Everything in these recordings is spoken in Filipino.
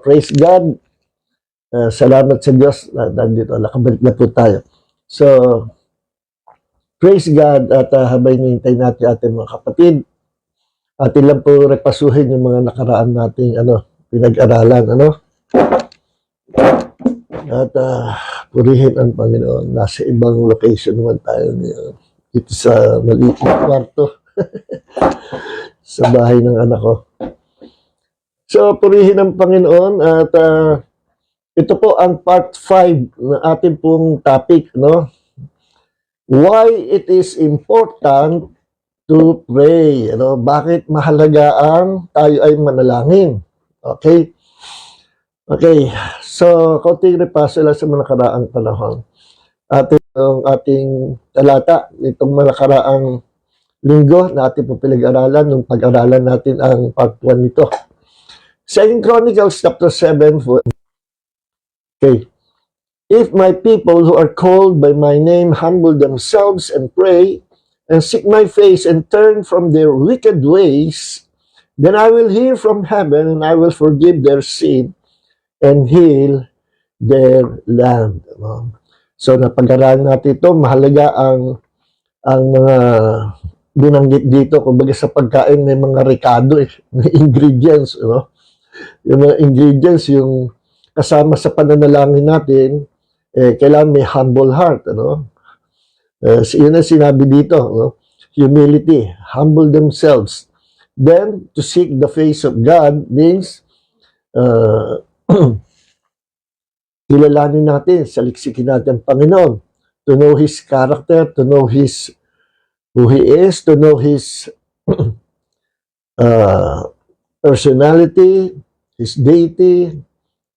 Praise God. Salamat sa Diyos na nandito. Nakabalik na po tayo. So, praise God at habang hinihintay natin ating mga kapatid, atin lang po repasuhin yung mga nakaraan nating pinag-aralan. At purihin ang Panginoon. Nasa ibang location naman tayo ngayon. Dito sa maliit na kwarto. Sa bahay ng anak ko. So, purihin ang Panginoon at ito po ang part 5 ng ating pong topic, no? Why it is important to pray, Bakit mahalaga ang tayo ay manalangin? Okay? Okay, so konting repaso lang sa mga nakaraang panahon. At itong ating talata, itong mga nakaraang linggo na ating po pinag-aralan, nung pag-aralan natin ang part 1 nito. 2 Chronicles chapter 7, okay. If my people who are called by my name humble themselves and pray and seek my face and turn from their wicked ways, then I will hear from heaven and I will forgive their sin and heal their land. So napag-aralan natin ito, mahalaga ang mga binanggit dito, kumbaga sa pagkain may mga rekado, may ingredients, Yung mga ingredients, yung kasama sa pananalangin natin, kailangan may humble heart, yun ang sinabi dito, humility, humble themselves. Then, to seek the face of God means, kilalanin natin, saliksikin natin ang Panginoon, to know His character, to know who He is, to know His personality, His deity,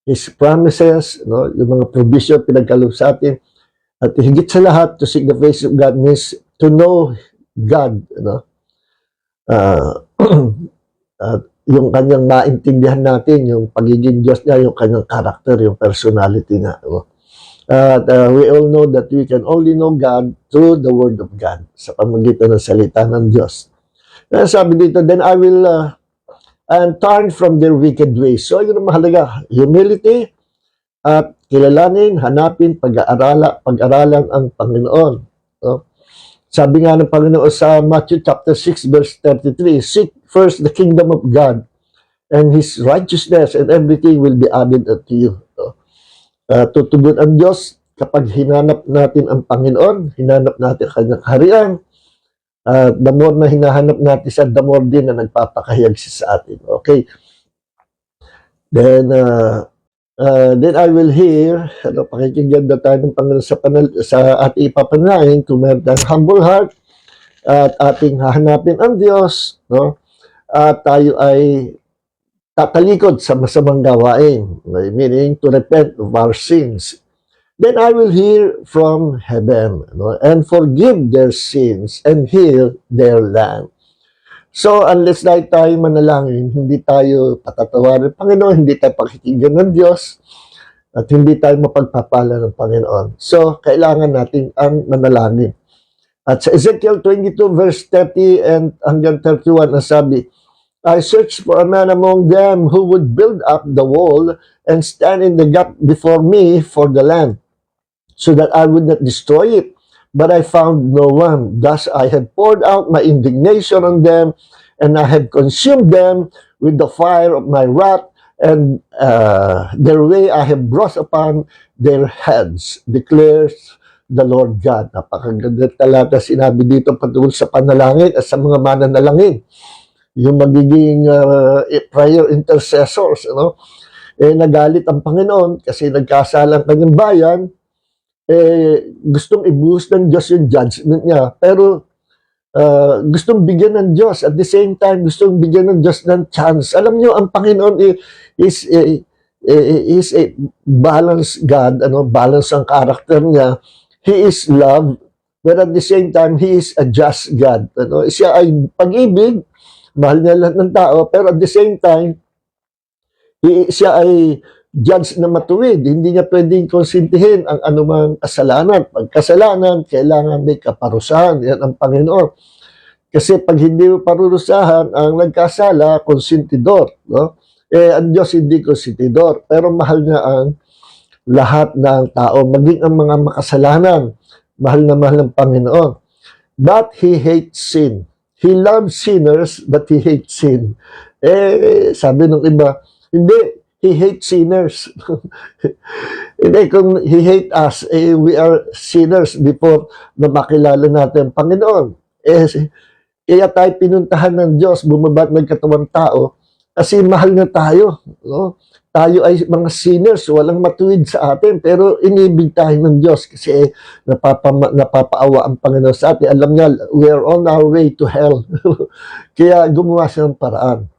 His promises, yung mga provision pinagkaloob sa atin. At higit sa lahat, to seek the face of God means to know God, at yung kanyang maintindihan natin, yung pagiging Diyos niya, yung kanyang character, yung personality niya. At we all know that we can only know God through the Word of God, sa pamamagitan ng salita ng Diyos. Sabi dito, then I will and turn from their wicked ways. So, yun ang mahalaga. Humility at kilalanin, hanapin, pag-aralan ang Panginoon. Sabi nga ng Panginoon sa Matthew chapter 6 verse 33, seek first the kingdom of God and His righteousness and everything will be added unto you. Tutugon ang Diyos kapag hinanap natin ang Panginoon, hinanap natin ang kanyang kaharian, the more na hinahanap natin siya, the more din na nagpapakahayag siya sa atin. Okay. Then I will hear, pakikinggan na tayo ng Panginoon sa ating ipapanalangin kung meron tayong humble heart at ating hahanapin ang Diyos, at tayo ay tatalikod sa masamang gawain, meaning to repent of our sins. Then I will hear from heaven, and forgive their sins and heal their land. So, unless tayo manalangin, hindi tayo patatawarin ng Panginoon, hindi tayo pakikinggan ng Diyos, at hindi tayo mapagpapala ng Panginoon. So, kailangan natin ang manalangin. At sa Ezekiel 22 verse 30 and hanggang 31, nasabi, I searched for a man among them who would build up the wall and stand in the gap before me for the land, so that I would not destroy it. But I found no one. Thus I had poured out my indignation on them, and I had consumed them with the fire of my wrath, and their way I have brought upon their heads, declares the Lord God. Napakaganda talata sinabi dito patungkol sa panalangin at sa mga mananalangin. Yung magiging prayer intercessors, nagalit ang Panginoon kasi nagkasala ang kanyang bayan, gustong ibuhos ng Diyos yung judgment niya, pero gustong bigyan ng Diyos, at the same time gustong bigyan ng Diyos ng chance. Alam niyo, ang Panginoon is a balanced God, balance ang character niya. He is love, but at the same time He is a just God. Siya ay pag-ibig, mahal niya lahat ng tao, pero at the same time siya ay judge na matuwid. Hindi niya pwedeng konsintihin ang anumang kasalanan. Pag kasalanan, kailangan may kaparusahan. Yan ang Panginoon. Kasi pag hindi mo parurusahan ang nagkasala, konsentidor. Ang Diyos hindi konsentidor, pero mahal niya ang lahat ng tao, maging ang mga makasalanan. Mahal ng Panginoon. But He hates sin. He loves sinners, but He hates sin. Sabi ng iba, hindi, He hates sinners. Hindi, kung He hates us, we are sinners before na makilala natin ang Panginoon. Kaya tayo pinuntahan ng Diyos, bumaba at nagkatawang tao, kasi mahal na tayo. No? Tayo ay mga sinners, walang matuwid sa atin, pero inibig tayo ng Diyos kasi napapaawa ang Panginoon sa atin. Alam niya, we are on our way to hell. Kaya gumawa siya ng paraan.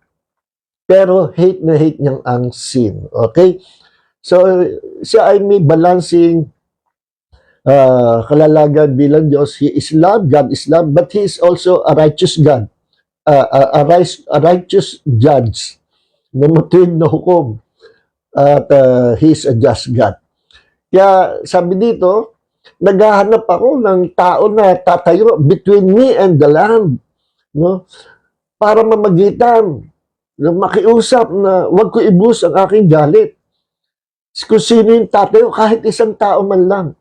Pero hate na hate niyang ang sin. Okay? So, siya ay may balancing kalalagad bilang Diyos. He is love, God is love, but He is also a righteous God. A righteous judge na matuwid na hukom. At He's a just God. Kaya sabi dito, naghahanap ako ng tao na tatayo between me and the land, no? Para mamagitan, makiusap na wag ko ibus ang aking galit. Kung sino yung tatayo, kahit isang tao man lang.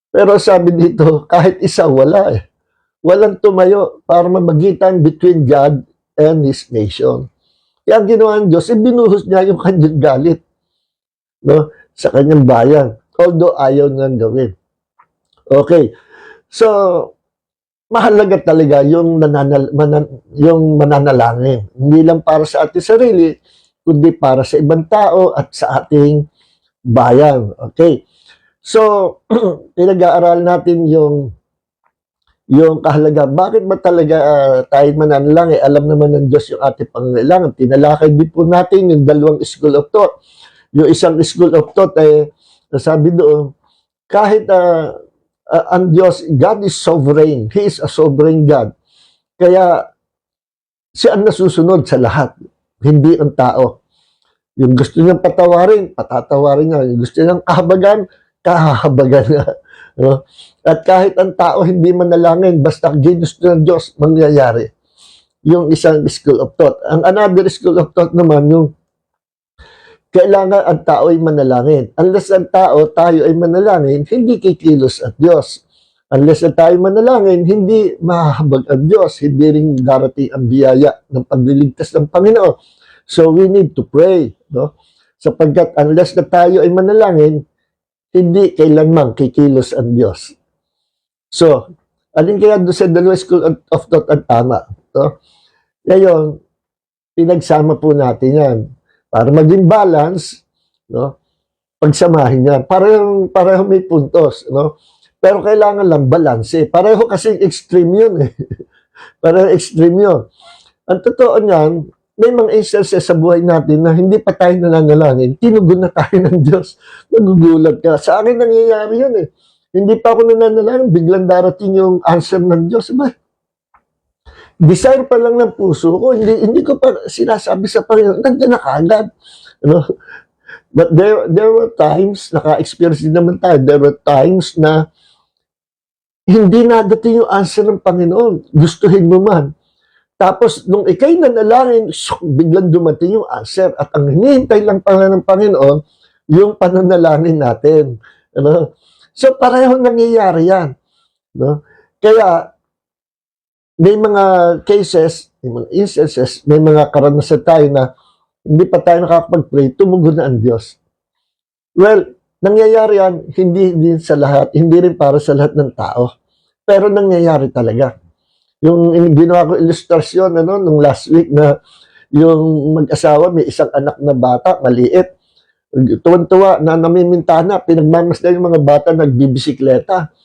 Pero sabi dito, kahit isa, wala eh. Walang tumayo para mamagitan between God and His nation. Kaya ang ginawa ng Diyos, binuhos niya yung kanyang galit, no, sa kanyang bayan. Although ayaw niyang gawin. Okay. So, mahalaga talaga yung mananalangin. Hindi lang para sa ating sarili, kundi para sa ibang tao at sa ating bayan. Okay. So, pinag-aaral natin yung kahalaga. Bakit ba talaga tayo mananalangin? Alam naman ng Diyos yung ating pangangailangan. Tinalakay din po natin yung dalawang school of thought. Yung isang school of thought sabi doon, kahit ang Diyos, God is sovereign. He is a sovereign God. Kaya siya ang nasusunod sa lahat, hindi ang tao. Yung gusto niyang patawarin, patatawarin niya. Yung gusto niyang kahabagan, kahabagan niya. No? At kahit ang tao hindi manalangin, basta ginusto ng Diyos, mangyayari. Yung isang school of thought. Ang another school of thought naman, yung kailangan ang tao ay manalangin. Unless ang tao, tayo ay manalangin, hindi kikilos at Diyos. Unless ang tayo manalangin, hindi mahahabag ang Diyos. Hindi rin darating ang biyaya ng pagliligtas ng Panginoon. So we need to pray. No? Sapagkat unless na tayo ay manalangin, hindi kailanman kikilos ang Diyos. So, alin kaya doon sa dalawang school of thought ang tama? No? Ngayon, pinagsama po natin yan. Para maging balance, no? Pagsamahin yan. Pareho may puntos, no? Pero kailangan lang balance. Pareho kasi extreme yun eh. Pareho extreme yun. Ang totoo niyan, may mga instances sa buhay natin na hindi pa tayo nananalangin, tinugon na tayo ng Diyos. Nagugulat ka. Sa akin nangyayari yun eh. Hindi pa ako nananalangin, biglang darating yung answer ng Diyos. Desire pa lang ng puso ko, hindi ko pa sinasabi sa Panginoon, nandiyan na kaagad. Ano? But there were times, naka-experience din naman tayo, there were times na hindi nadating yung answer ng Panginoon. Gustuhin mo man. Tapos, nung ikay nanalangin, biglang dumating yung answer. At ang hinihintay lang pala ng Panginoon, yung pananalangin natin. Ano? So, pareho nangyayari yan. No? Kaya, may mga cases, may mga instances, may mga karanasan tayo na hindi pa tayo nakakapag-pray, tumugon na ang Diyos. Well, nangyayari yan, hindi din sa lahat, hindi rin para sa lahat ng tao. Pero nangyayari talaga. Yung ginawa ko ilustrasyon, nung last week na yung mag-asawa, may isang anak na bata, maliit. Tuwan-tuwa na namimintana, pinagmamasdan yung mga bata, nagbibisikleta.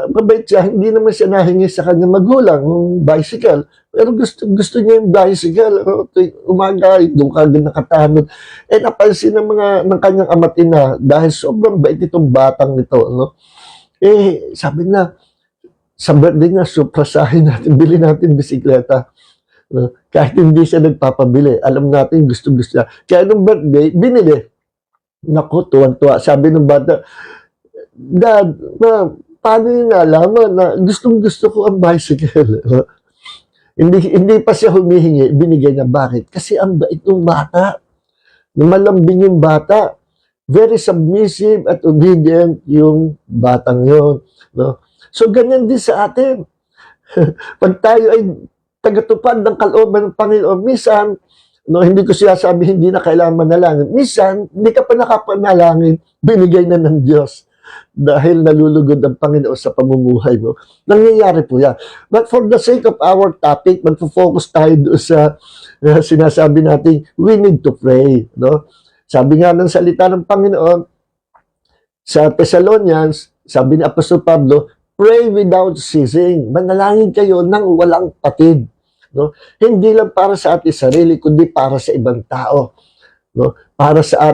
Mabait siya, hindi naman siya nahingi sa kanyang magulang ng bicycle. Pero gusto niya yung bicycle. Umaga, doon ka nakatahanod. Napansin ng kanyang ama't ina, dahil sobrang bait itong batang ito. No? Sabi na, sa birthday niya, suprasahin natin, bili natin bisikleta. No? Kahit hindi siya nagpapabili, alam natin gusto-gusto niya. Kaya nung birthday, binili. Naku, tuwan-tuwa. Sabi ng bata, Dad, Ma, paano yung nalaman na gustong-gusto ko ang bicycle? Hindi pa siya humihingi, binigay na. Bakit? Kasi ang bait ng bata. Malambing yung bata. Very submissive at obedient yung batang yun. No? So, ganyan din sa atin. Pag tayo ay tagatupad ng kalooban ng Panginoon, minsan, no, hindi ko sinasabi hindi na kailangan manalangin. Minsan, hindi ka pa nakapanalangin, binigay na ng Diyos dahil nalulugod ang Panginoon sa pamumuhay mo. Nangyayari po yan. But for the sake of our topic, magpo-focus tayo doon sa sinasabi natin, we need to pray. No? Sabi nga ng salita ng Panginoon, sa Thessalonians, sabi ni Apostol Pablo, pray without ceasing. Manalangin kayo nang walang patid. No? Hindi lang para sa ating sarili, kundi para sa ibang tao. No? Para sa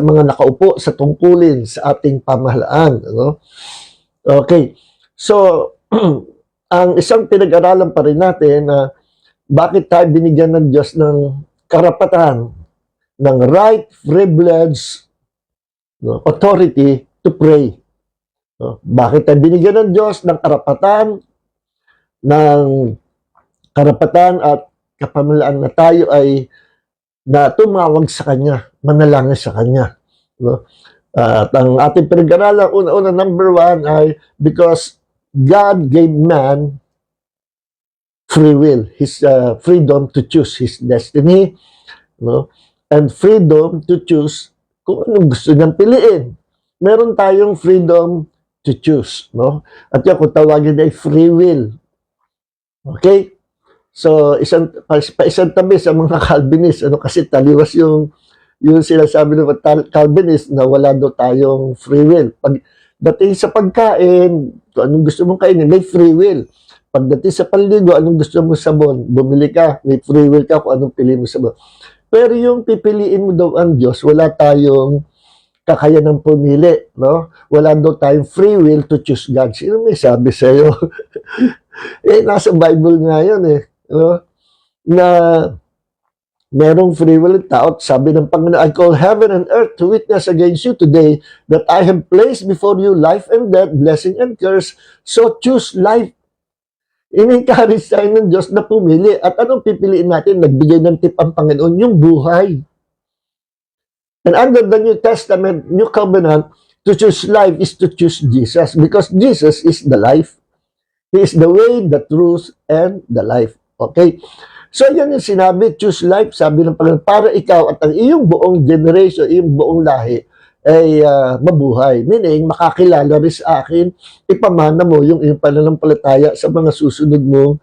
mga nakaupo sa tungkulin, sa ating pamahalaan. No? Okay. So, ang isang pinag-aralan pa rin natin na bakit tayo binigyan ng Diyos ng karapatan, ng right, privilege, no, authority to pray. No? Bakit tayo binigyan ng Diyos ng karapatan at kapamahalaan na tayo ay na tumawag sa Kanya, manalangin sa Kanya. No? At ang ating pinag-aralan, una-una, number 1 ay because God gave man free will, his freedom to choose his destiny, no? And freedom to choose kung anong gusto niyang piliin. Meron tayong freedom to choose, no? At yan kung tawagin ay free will. Okay? So, isang tabi sa mga Calvinist, kasi taliwas yung sinasabi ng Calvinist na wala daw tayong free will. Pagdating sa pagkain, kung anong gusto mong kainin, may free will. Pagdating sa panligo, anong gusto mong sabon, bumili ka, may free will ka kung anong pili mo sabon. Pero yung pipiliin mo daw ang Diyos, wala tayong kakayanang pumili, no? Wala daw tayong free will to choose God. Sino may sabi sa'yo? Nasa Bible nga yun no? Na merong free will ng tao. Sabi ng Panginoon, I call heaven and earth to witness against you today that I have placed before you life and death, blessing and curse. So choose life. In-encourage tayo ng Diyos na pumili. At anong pipiliin natin? Nagbigay ng tip ang Panginoon, yung buhay. And under the New Testament, New Covenant, to choose life is to choose Jesus because Jesus is the life. He is the way, the truth, and the life. Okay? So, yan yung sinabi, choose life, sabi ng Panginoon, para ikaw at ang iyong buong generation, iyong buong lahi, ay mabuhay. Meaning, makakilala rin sa akin, ipamana mo yung iyong pananampalataya sa mga susunod mong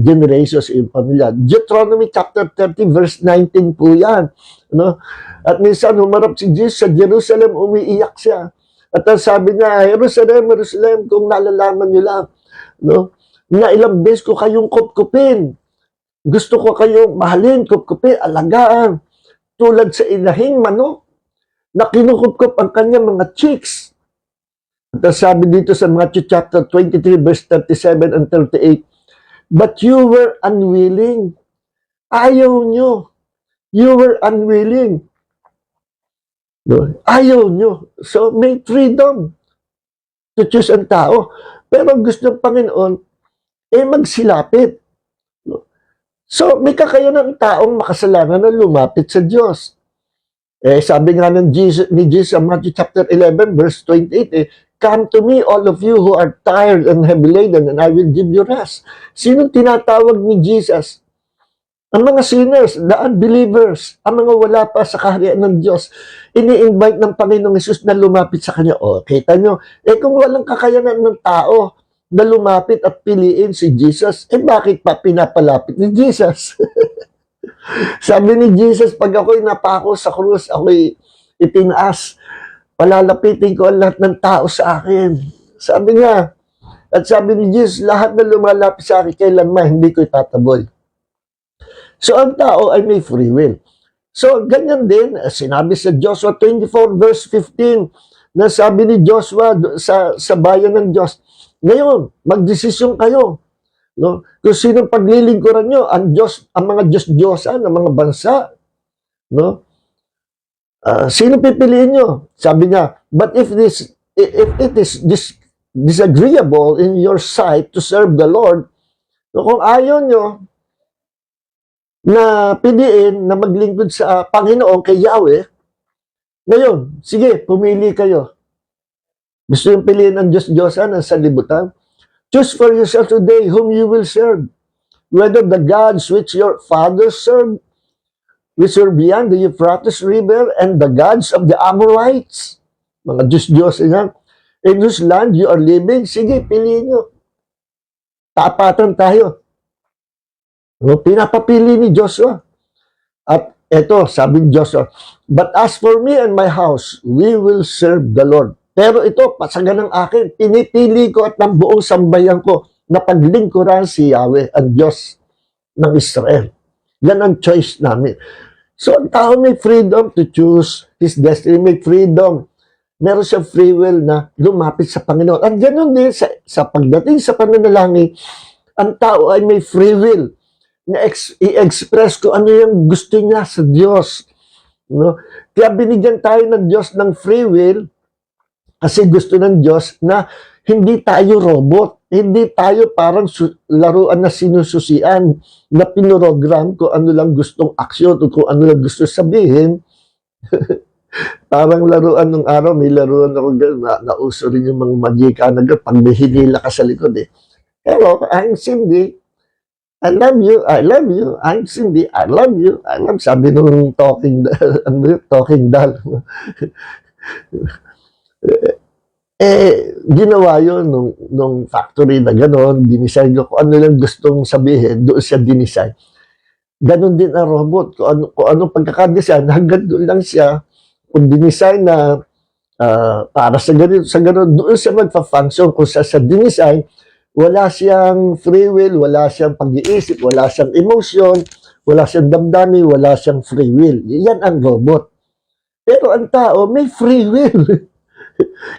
generations, iyong pamilya. Deuteronomy chapter 30, verse 19 po yan. No? At minsan, humarap si Jesus sa Jerusalem, umiiyak siya. At ang sabi niya, Jerusalem, Jerusalem, kung nalalaman niyo lang, no? Na ilang beses ko kayong kupkupin. Gusto ko kayong mahalin, kupkupin, alagaan. Tulad sa inahing manok na kinukupkup ang kanyang mga chicks. At sabi dito sa Matthew chapter 23, verse 37 and 38, but you were unwilling. Ayaw nyo. You were unwilling. No? Ayaw nyo. So, may freedom to choose ang tao. Pero gusto ng Panginoon, magsilapit. No? So, may kakayanan ng taong makasalanan na lumapit sa Diyos. Sabi nga ni Jesus sa Matthew chapter 11, verse 28, come to me, all of you who are tired and heavy laden, and I will give you rest. Sino tinatawag ni Jesus? Ang mga sinners, the unbelievers, ang mga wala pa sa kaharian ng Diyos, ini-invite ng Panginoong Hesus na lumapit sa Kanya. Kita nyo, kung walang kakayanan ng tao na lumapit at piliin si Jesus, bakit pa pinapalapit ni Jesus? Sabi ni Jesus, pag ako'y napako sa krus, ako'y itinaas, palalapitin ko ang lahat ng tao sa akin. Sabi niya, at sabi ni Jesus, lahat na lumalapit sa akin, kailanman hindi ko itataboy. So, ang tao ay may free will. So, ganyan din, sinabi sa Joshua 24 verse 15, na sabi ni Joshua sa bayan ng Diyos, ngayon, magdesisyon kayo. No? Kung sinong paglilingkuran nyo, ang mga Diyos-Diyosan, ang mga bansa. No? Sino pipiliin nyo? Sabi niya, but if it is disagreeable in your sight to serve the Lord, So, kung ayaw nyo na piliin na maglingkod sa Panginoon kay Yahweh, ngayon, sige, pumili kayo. Gusto yung piliin ang Diyos-Diyosan, ang sanlibutan? Choose for yourself today whom you will serve. Whether the gods which your fathers served, which were beyond the Euphrates River, and the gods of the Amorites, mga Diyos-Diyosan yan, in whose land you are living, sige, piliin nyo. Taapatan tayo. Pinapapili ni Joshua. At eto, sabi ni Joshua, but as for me and my house, we will serve the Lord. Pero ito, pasagan ng akin, pinipili ko at ng buong sambayan ko na paglingkuran si Yahweh, ang Diyos ng Israel. Yan ang choice namin. So, ang tao may freedom to choose his destiny, may freedom. Meron siyang free will na lumapit sa Panginoon. At ganoon din sa pagdating sa pananalangin, ang tao ay may free will na i-express ko ano yung gusto niya sa Diyos. No? Kaya binigyan tayo ng Diyos ng free will kasi gusto ng Diyos na hindi tayo robot. Hindi tayo parang laruan na sinususian na pinorogram kung ano lang gustong aksyon o kung ano lang gusto sabihin. Parang laruan nung araw, may laruan ako nauso rin yung mga magika na pag may hinila ka sa likod eh. Hello, I'm Cindy. I love you, I love you. I'm Cindy, I love you. I love, sabi nung talking doll. Ginawa yun nung factory na gano'n, dinisign ko kung ano lang gustong sabihin, doon siya dinisign. Ganon din ang robot. Kung anong pagkakadesign, hanggang doon lang siya, kung dinisign na para sa ganun, doon siya magpa-function. Kung sa dinisign, wala siyang free will, wala siyang pag-iisip, wala siyang emotion, wala siyang damdamin, wala siyang free will. Yan ang robot. Pero ang tao, may free will.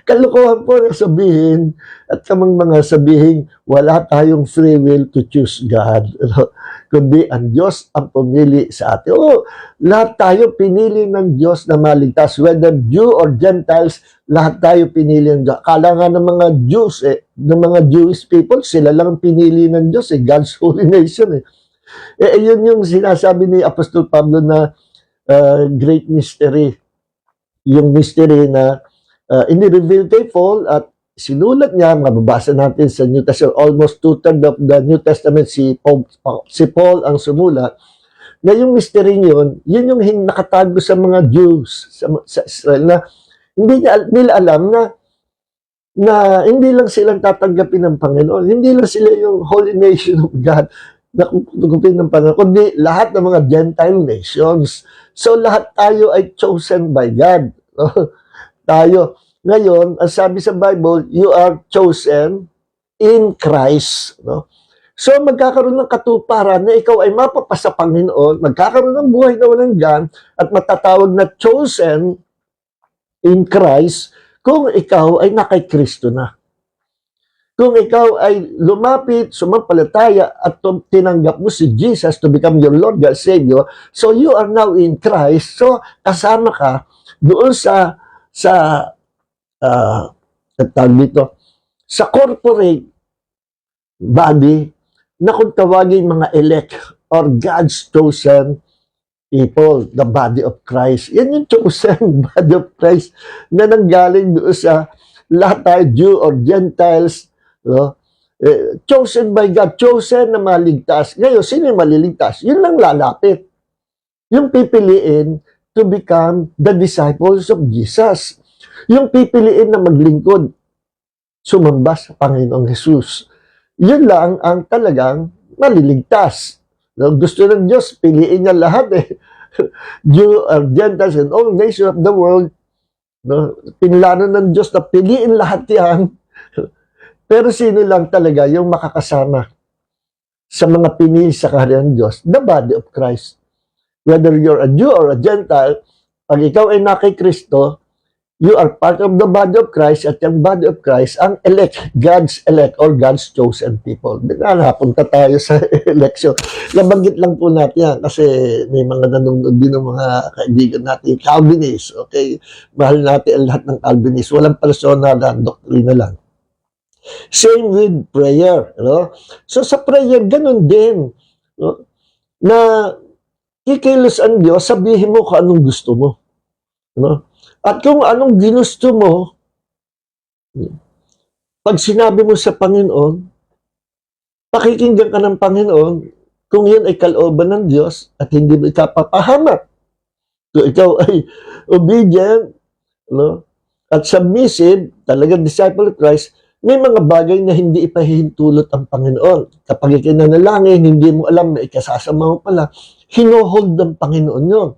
Kalokohan po na sabihin at kamang mga sabihin, wala tayong free will to choose God. Kundi ang Diyos ang pumili sa atin. Lahat tayo pinili ng Diyos na maligtas. Whether Jew or Gentiles, lahat tayo pinili ng Diyos. Akala nga ng mga Jews, ng mga Jewish people, sila lang pinili ng Diyos, God's holy nation. Yun yung sinasabi ni Apostol Pablo na great mystery. Yung mystery na ini-reveal kay Paul at sinulat niya, mababasa natin sa New Testament, almost 2/3 of the New Testament si Paul ang sumulat, na yung mystery yun yung nakatago sa mga Jews sa Israel na hindi nila alam na hindi lang silang tatanggapin ng Panginoon, hindi lang sila yung holy nation of God na tatanggapin ng Panginoon, kundi lahat ng mga Gentile nations. So lahat tayo ay chosen by God. Tayo. Ngayon, ang sabi sa Bible, you are chosen in Christ. No? So, magkakaroon ng katuparan na ikaw ay mapapasa Panginoon, magkakaroon ng buhay na walang gan, at matatawag na chosen in Christ kung ikaw ay nakay Kristo na. Kung ikaw ay lumapit, sumampalataya, at tinanggap mo si Jesus to become your Lord God Savior, so you are now in Christ, so kasama ka doon sa corporate body na kung tawagin mga elect or God's chosen people, the body of Christ. Yan yung chosen body of Christ na nanggaling doon sa lahat tayo, Jew or Gentiles, no? Chosen by God, chosen na maligtas. Ngayon, sino yung maliligtas? Yun lang lalapit. Yung pipiliin to become the disciples of Jesus. Yung pipiliin na maglingkod, sumamba sa Panginoong Jesus. Yun lang ang talagang maliligtas. No, gusto ng Diyos, piliin niya lahat Jew or Gentiles and all nations of the world. No, pinlano ng Diyos na piliin lahat yan. Pero sino lang talaga yung makakasama sa mga pinili sa kaharian ng Diyos? The body of Christ. Whether you're a Jew or a Gentile, pag ikaw ay nakay Kristo, you are part of the body of Christ, at yung body of Christ, ang elect, God's elect or God's chosen people. Napunta tayo sa election. Nabanggit lang po natin yan kasi may mga nanonood din ng mga kaibigan natin, Calvinist. Okay? Mahal natin ang lahat ng Calvinist. Walang personal na doktrina lang. Same with prayer. No? So sa prayer, ganun din. No? Na kikilos ang Diyos, sabihin mo kung anong gusto mo. No? At kung anong ginusto mo, pag sinabi mo sa Panginoon, pakikinggan ka ng Panginoon, kung yun ay kalooban ng Diyos at hindi mo ikapapahamak. Kung ikaw ay obedient, no? At submissive, talagang disciple of Christ, may mga bagay na hindi ipahihintulot ang Panginoon. Kapag ikinanalangin, hindi mo alam na ikasasama mo pala, hinohold ng Panginoon yun.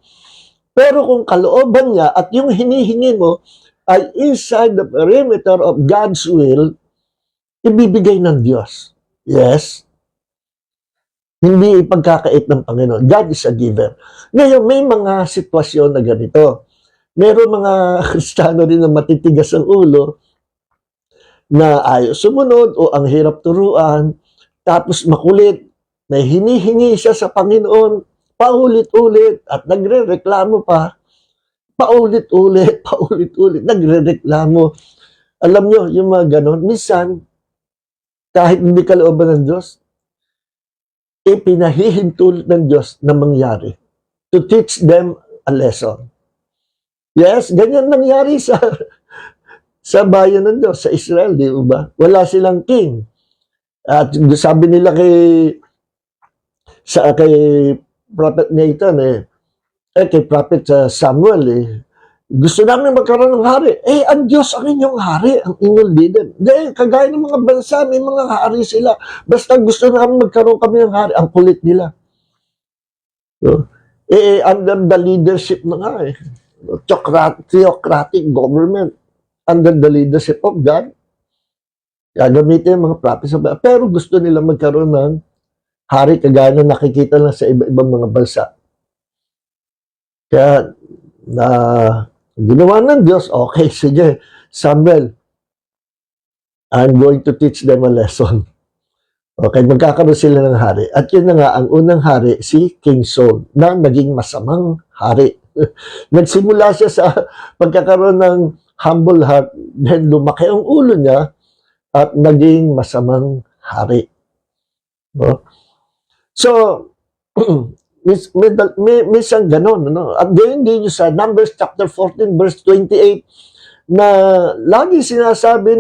Pero kung kalooban niya at yung hinihingi mo ay inside the perimeter of God's will, ibibigay ng Diyos. Yes? Hindi ipagkakait ng Panginoon. God is a giver. Ngayon, may mga sitwasyon na ganito. Meron mga Kristiyano rin na matitigas ang ulo na ayaw sumunod o ang hirap turuan, tapos makulit, may hinihingi siya sa Panginoon, paulit-ulit at nagre-reklamo pa, paulit-ulit, nagre-reklamo. Alam nyo, yung mga ganon, minsan, kahit hindi kalooban ng Diyos, ipinahihintulot ng Diyos na mangyari to teach them a lesson. Yes, ganyan nangyari sa bayan ng Diyos, sa Israel, di ba? Wala silang king. At sabi nila kay Prophet Nathan, kay Prophet Samuel, gusto namin magkaroon ng hari. Ang Diyos ang inyong hari, ang inyong leader. Kagaya ng mga bansa, may mga hari sila. Basta gusto namin magkaroon kami ng hari, ang kulit nila. So, under the leadership na nga theocratic government, under the leadership of God, gagamitin yung mga prophets. Pero gusto nila magkaroon ng hari kagaya na nakikita lang sa iba-ibang mga bansa. Kaya, ginawa ng Diyos, okay, sige, Samuel, I'm going to teach them a lesson. Okay, magkakaroon sila ng hari. At yun na nga, ang unang hari, si King Saul, na naging masamang hari. Nagsimula siya sa pagkakaroon ng humble heart, then lumaki ang ulo niya at naging masamang hari. No? So, minsan ganon. No? At gayon din sa Numbers chapter 14 verse 28 na lagi sinasabi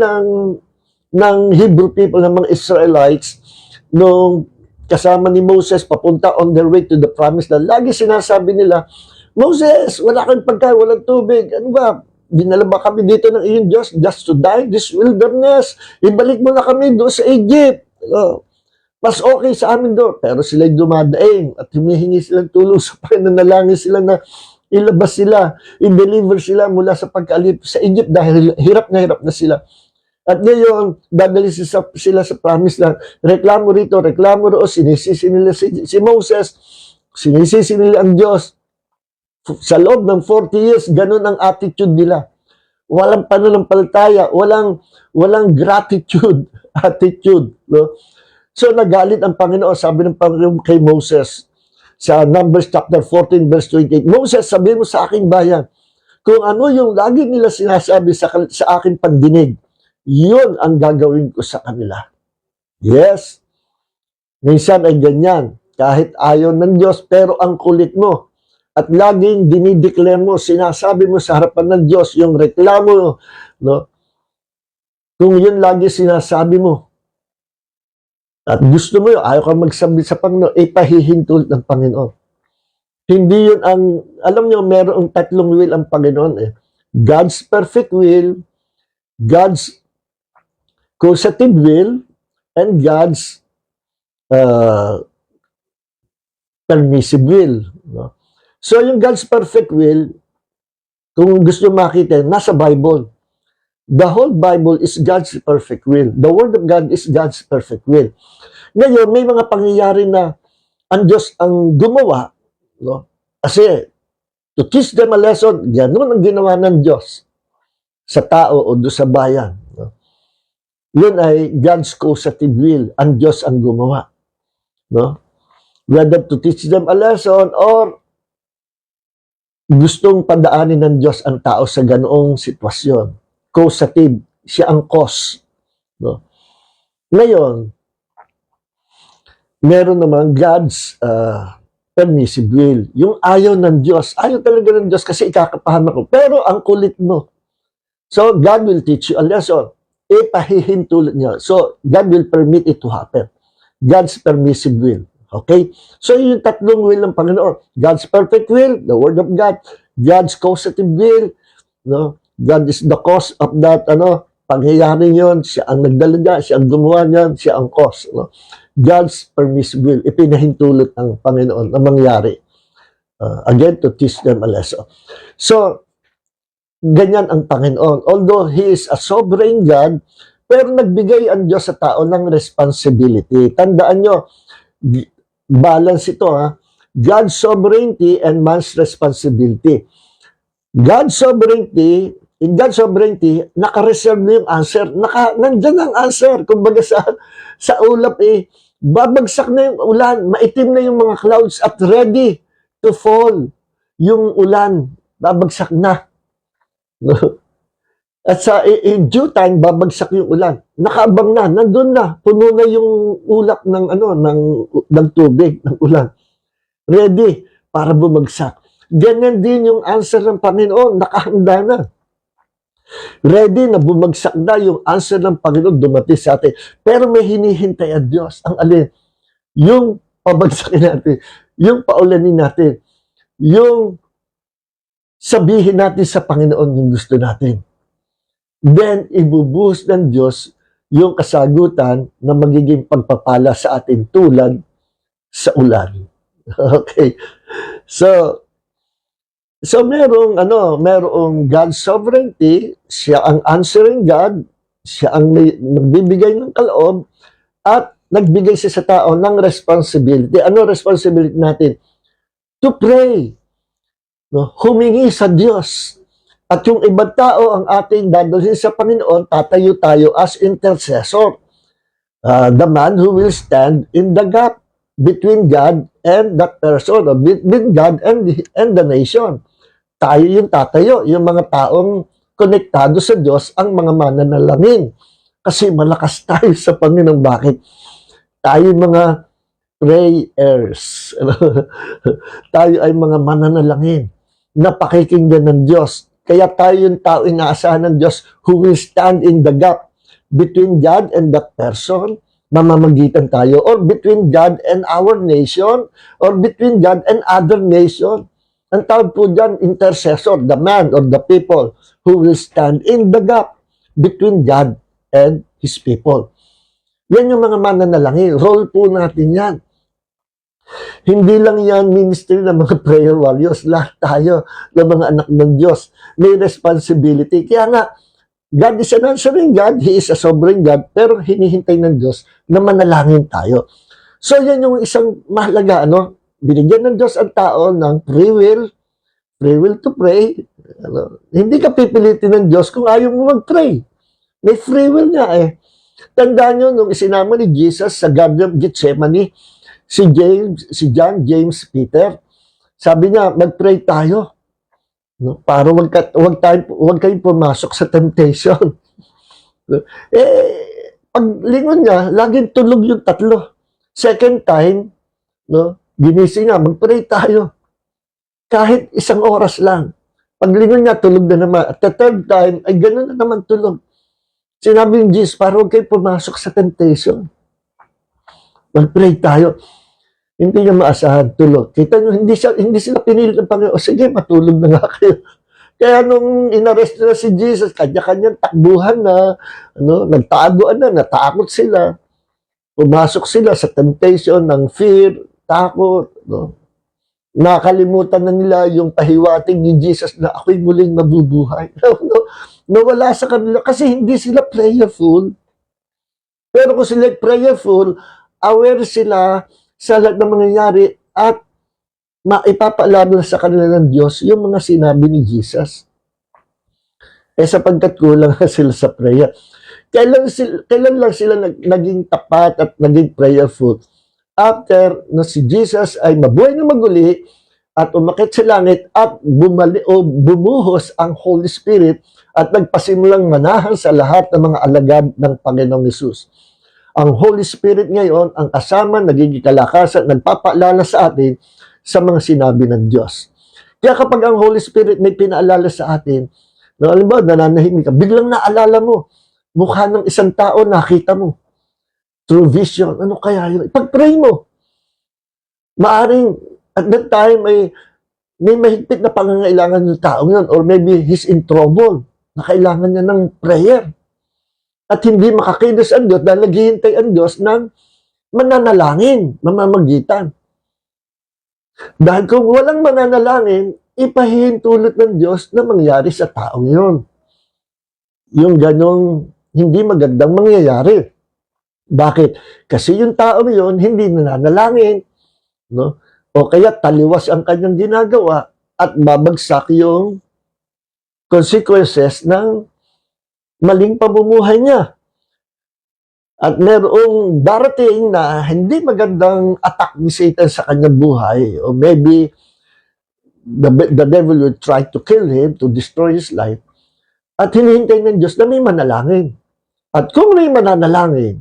ng Hebrew people, ng mga Israelites, nung kasama ni Moses papunta on their way to the promised land, lagi sinasabi nila, Moses, wala kang pagkain, walang tubig. Ano ba? Dinala ba kami dito ng iyong Diyos just to die this wilderness? Ibalik mo na kami doon sa Egypt. Mas okay sa amin doon. Pero sila'y dumadaing at humihingi silang tulong sa pananalangin sila na ilabas sila, i-deliver sila mula sa pagkaalip sa Egypt dahil hirap na sila. At ngayon, dadali sila sa promise lang. Reklamo rito, reklamo roon, sinisisi nila si Moses, sinisisi nila ang Diyos. Sa loob ng 40 years, ganun ang attitude nila. Walang pananampalataya, walang gratitude, attitude. No? So nagalit ang Panginoon, sabi ng Panginoon kay Moses, sa Numbers chapter 14 verse 28, Moses, sabi mo sa aking bayan, kung ano yung lagi nila sinasabi sa aking pandinig, yun ang gagawin ko sa kanila. Yes, minsan ay ganyan, kahit ayaw ng Diyos, pero ang kulit mo, at laging dinideclare mo, sinasabi mo sa harapan ng Diyos, yung reklamo, no? Kung yun lagi sinasabi mo, at gusto mo yun, ayaw kang magsabi sa Panginoon, ipahihintulot ng Panginoon. Hindi yun ang, alam nyo, merong tatlong will ang Panginoon. God's perfect will, God's causative will, and God's permissive will. No? So, yung God's perfect will, kung gusto makita, nasa Bible. The whole Bible is God's perfect will. The Word of God is God's perfect will. Ngayon, may mga pangyayari na ang Diyos ang gumawa, no? Kasi, to teach them a lesson, ganun ang ginawa ng Diyos sa tao o doon sa bayan. No? Yun ay God's causative will. Ang Diyos ang gumawa. No? Whether to teach them a lesson or gustong padaanin ng Diyos ang tao sa ganoong sitwasyon. Causative, siya ang cause. No? Ngayon, meron naman God's permissive will. Yung ayaw ng Diyos. Ayaw talaga ng Diyos kasi ikakapahamak ko. Pero ang kulit mo. So, God will teach you a lesson. Ipahihintulot niya. So, God will permit it to happen. God's permissive will. Okay? So, yung tatlong will ng Panginoon. God's perfect will, the Word of God. God's causative will. No? God is the cause of that, pangyayari yun. Siya ang nagdala niya, siya ang gumawa niyan, siya ang cause. No? God's permissive will. Ipinahintulot ng Panginoon na mangyari. Again, to teach them a lesson. So, ganyan ang Panginoon. Although He is a sovereign God, pero nagbigay ang Diyos sa tao ng responsibility. Tandaan nyo, balance ito ha. God's sovereignty and man's responsibility. God's sovereignty, in God's sovereignty, naka-reserve na yung answer. Nandyan ang answer. Kumbaga sa ulap babagsak na yung ulan, maitim na yung mga clouds at ready to fall. Yung ulan, babagsak na. At in due time, babagsak yung ulan. Nakaabang na, nandun na, puno na yung ulap ng tubig, ng ulan. Ready para bumagsak. Ganyan din yung answer ng Panginoon, nakahanda na. Ready na bumagsak na yung answer ng Panginoon dumating sa atin. Pero may hinihintay ang Diyos. Ang alin? Yung pabagsakin natin, yung paulanin natin, yung sabihin natin sa Panginoon yung gusto natin. Then, ibubuhos ng Diyos yung kasagutan na magiging pagpapala sa atin tulad sa ulan. Okay. So merong God's sovereignty, siya ang answering God, siya ang nagbibigay ng kaloob, at nagbigay siya sa tao ng responsibility. Ano responsibility natin? To pray. No? Humingi sa Diyos. At yung ibang tao ang ating dadalhin sa Panginoon, tatayo tayo as intercessor. The man who will stand in the gap between God and that person, or between God and the nation. Tayo yung tatayo, yung mga taong konektado sa Diyos, ang mga mananalangin. Kasi malakas tayo sa Panginoon. Bakit? Tayo mga prayers. Tayo ay mga mananalangin na pakikinggan ng Diyos. Kaya tayo yung tao inaasahan ng Diyos who will stand in the gap between God and that person. Mamamagitan tayo, or between God and our nation, or between God and other nation. Ang tawag po dyan, intercessor, the man or the people who will stand in the gap between God and His people. Yan yung mga mananalangin. Role po natin yan. Hindi lang yan ministry ng mga prayer warriors. Lahat tayo ng mga anak ng Diyos. May responsibility. Kaya nga, God is an answering God. He is a sovereign God. Pero hinihintay ng Diyos na manalangin tayo. So yan yung isang mahalaga, binigyan ng Diyos ang tao ng free will to pray. Hindi ka pipilitin ng Diyos kung ayaw mo mag-pray. May free will nga Tandaan nyo, nung isinama ni Jesus sa Garden of Gethsemane, si John, James, Peter, sabi niya, mag-pray tayo. Para wag kayong pumasok sa temptation. Pag lingon niya, laging tulog yung tatlo. Second time, ginising nga, mag-pray tayo. Kahit isang oras lang. Paglingon niya, tulog na naman. At the third time, ay gano'n na naman tulog. Sinabi ng Jesus, para huwag kayo pumasok sa temptation. Mag-pray tayo. Hindi niya maasahan, tulog. Kita niyo, hindi sila pinilit ng Panginoon. O sige, matulog na nga kayo. Kaya nung inarrest na si Jesus, kanya-kanyang takbuhan na, nagtaguan na, natakot sila. Pumasok sila sa temptation ng fear, takot, nakalimutan na nila yung pahiwatig ni Jesus na ako'y muling mabubuhay. Nawala sa kanila kasi hindi sila prayerful. Pero kung sila prayerful, aware sila sa lahat ng mangyayari at maipapaalala sa kanila ng Diyos yung mga sinabi ni Jesus. Sapagkat kulang sila sa prayer. Kailan lang sila naging tapat at naging prayerful? After na si Jesus ay mabuhay na maguli at umakit sa langit at bumuhos ang Holy Spirit at nagpasimulang manahan sa lahat ng mga alagad ng Panginoong Hesus. Ang Holy Spirit ngayon, ang kasama, nagiging kalakasan, nagpapaalala sa atin sa mga sinabi ng Diyos. Kaya kapag ang Holy Spirit may pinaalala sa atin, no, alam mo, nananahimik ka, biglang naalala mo, mukha ng isang tao, nakita mo, through vision, ano kaya yun? Pag-pray mo. Maaring, at that time, may mahigpit na pangangailangan ng tao yun, or maybe he's in trouble, na kailangan niya ng prayer. At hindi makakilos ang Diyos dahil naghihintay ang Diyos ng mananalangin, mamamagitan. Dahil kung walang mananalangin, ipahihintulot ng Diyos na mangyari sa taong yun. Yung ganong hindi magandang mangyayari. Bakit? Kasi yung taong yun hindi nananalangin, no? O kaya taliwas ang kanyang ginagawa at babagsak yung consequences ng maling pamumuhay niya. At merong darating na hindi magandang attack ni Satan sa kanyang buhay, or maybe the devil will try to kill him, to destroy his life, at hinihintay ng Diyos na may manalangin. At kung may mananalangin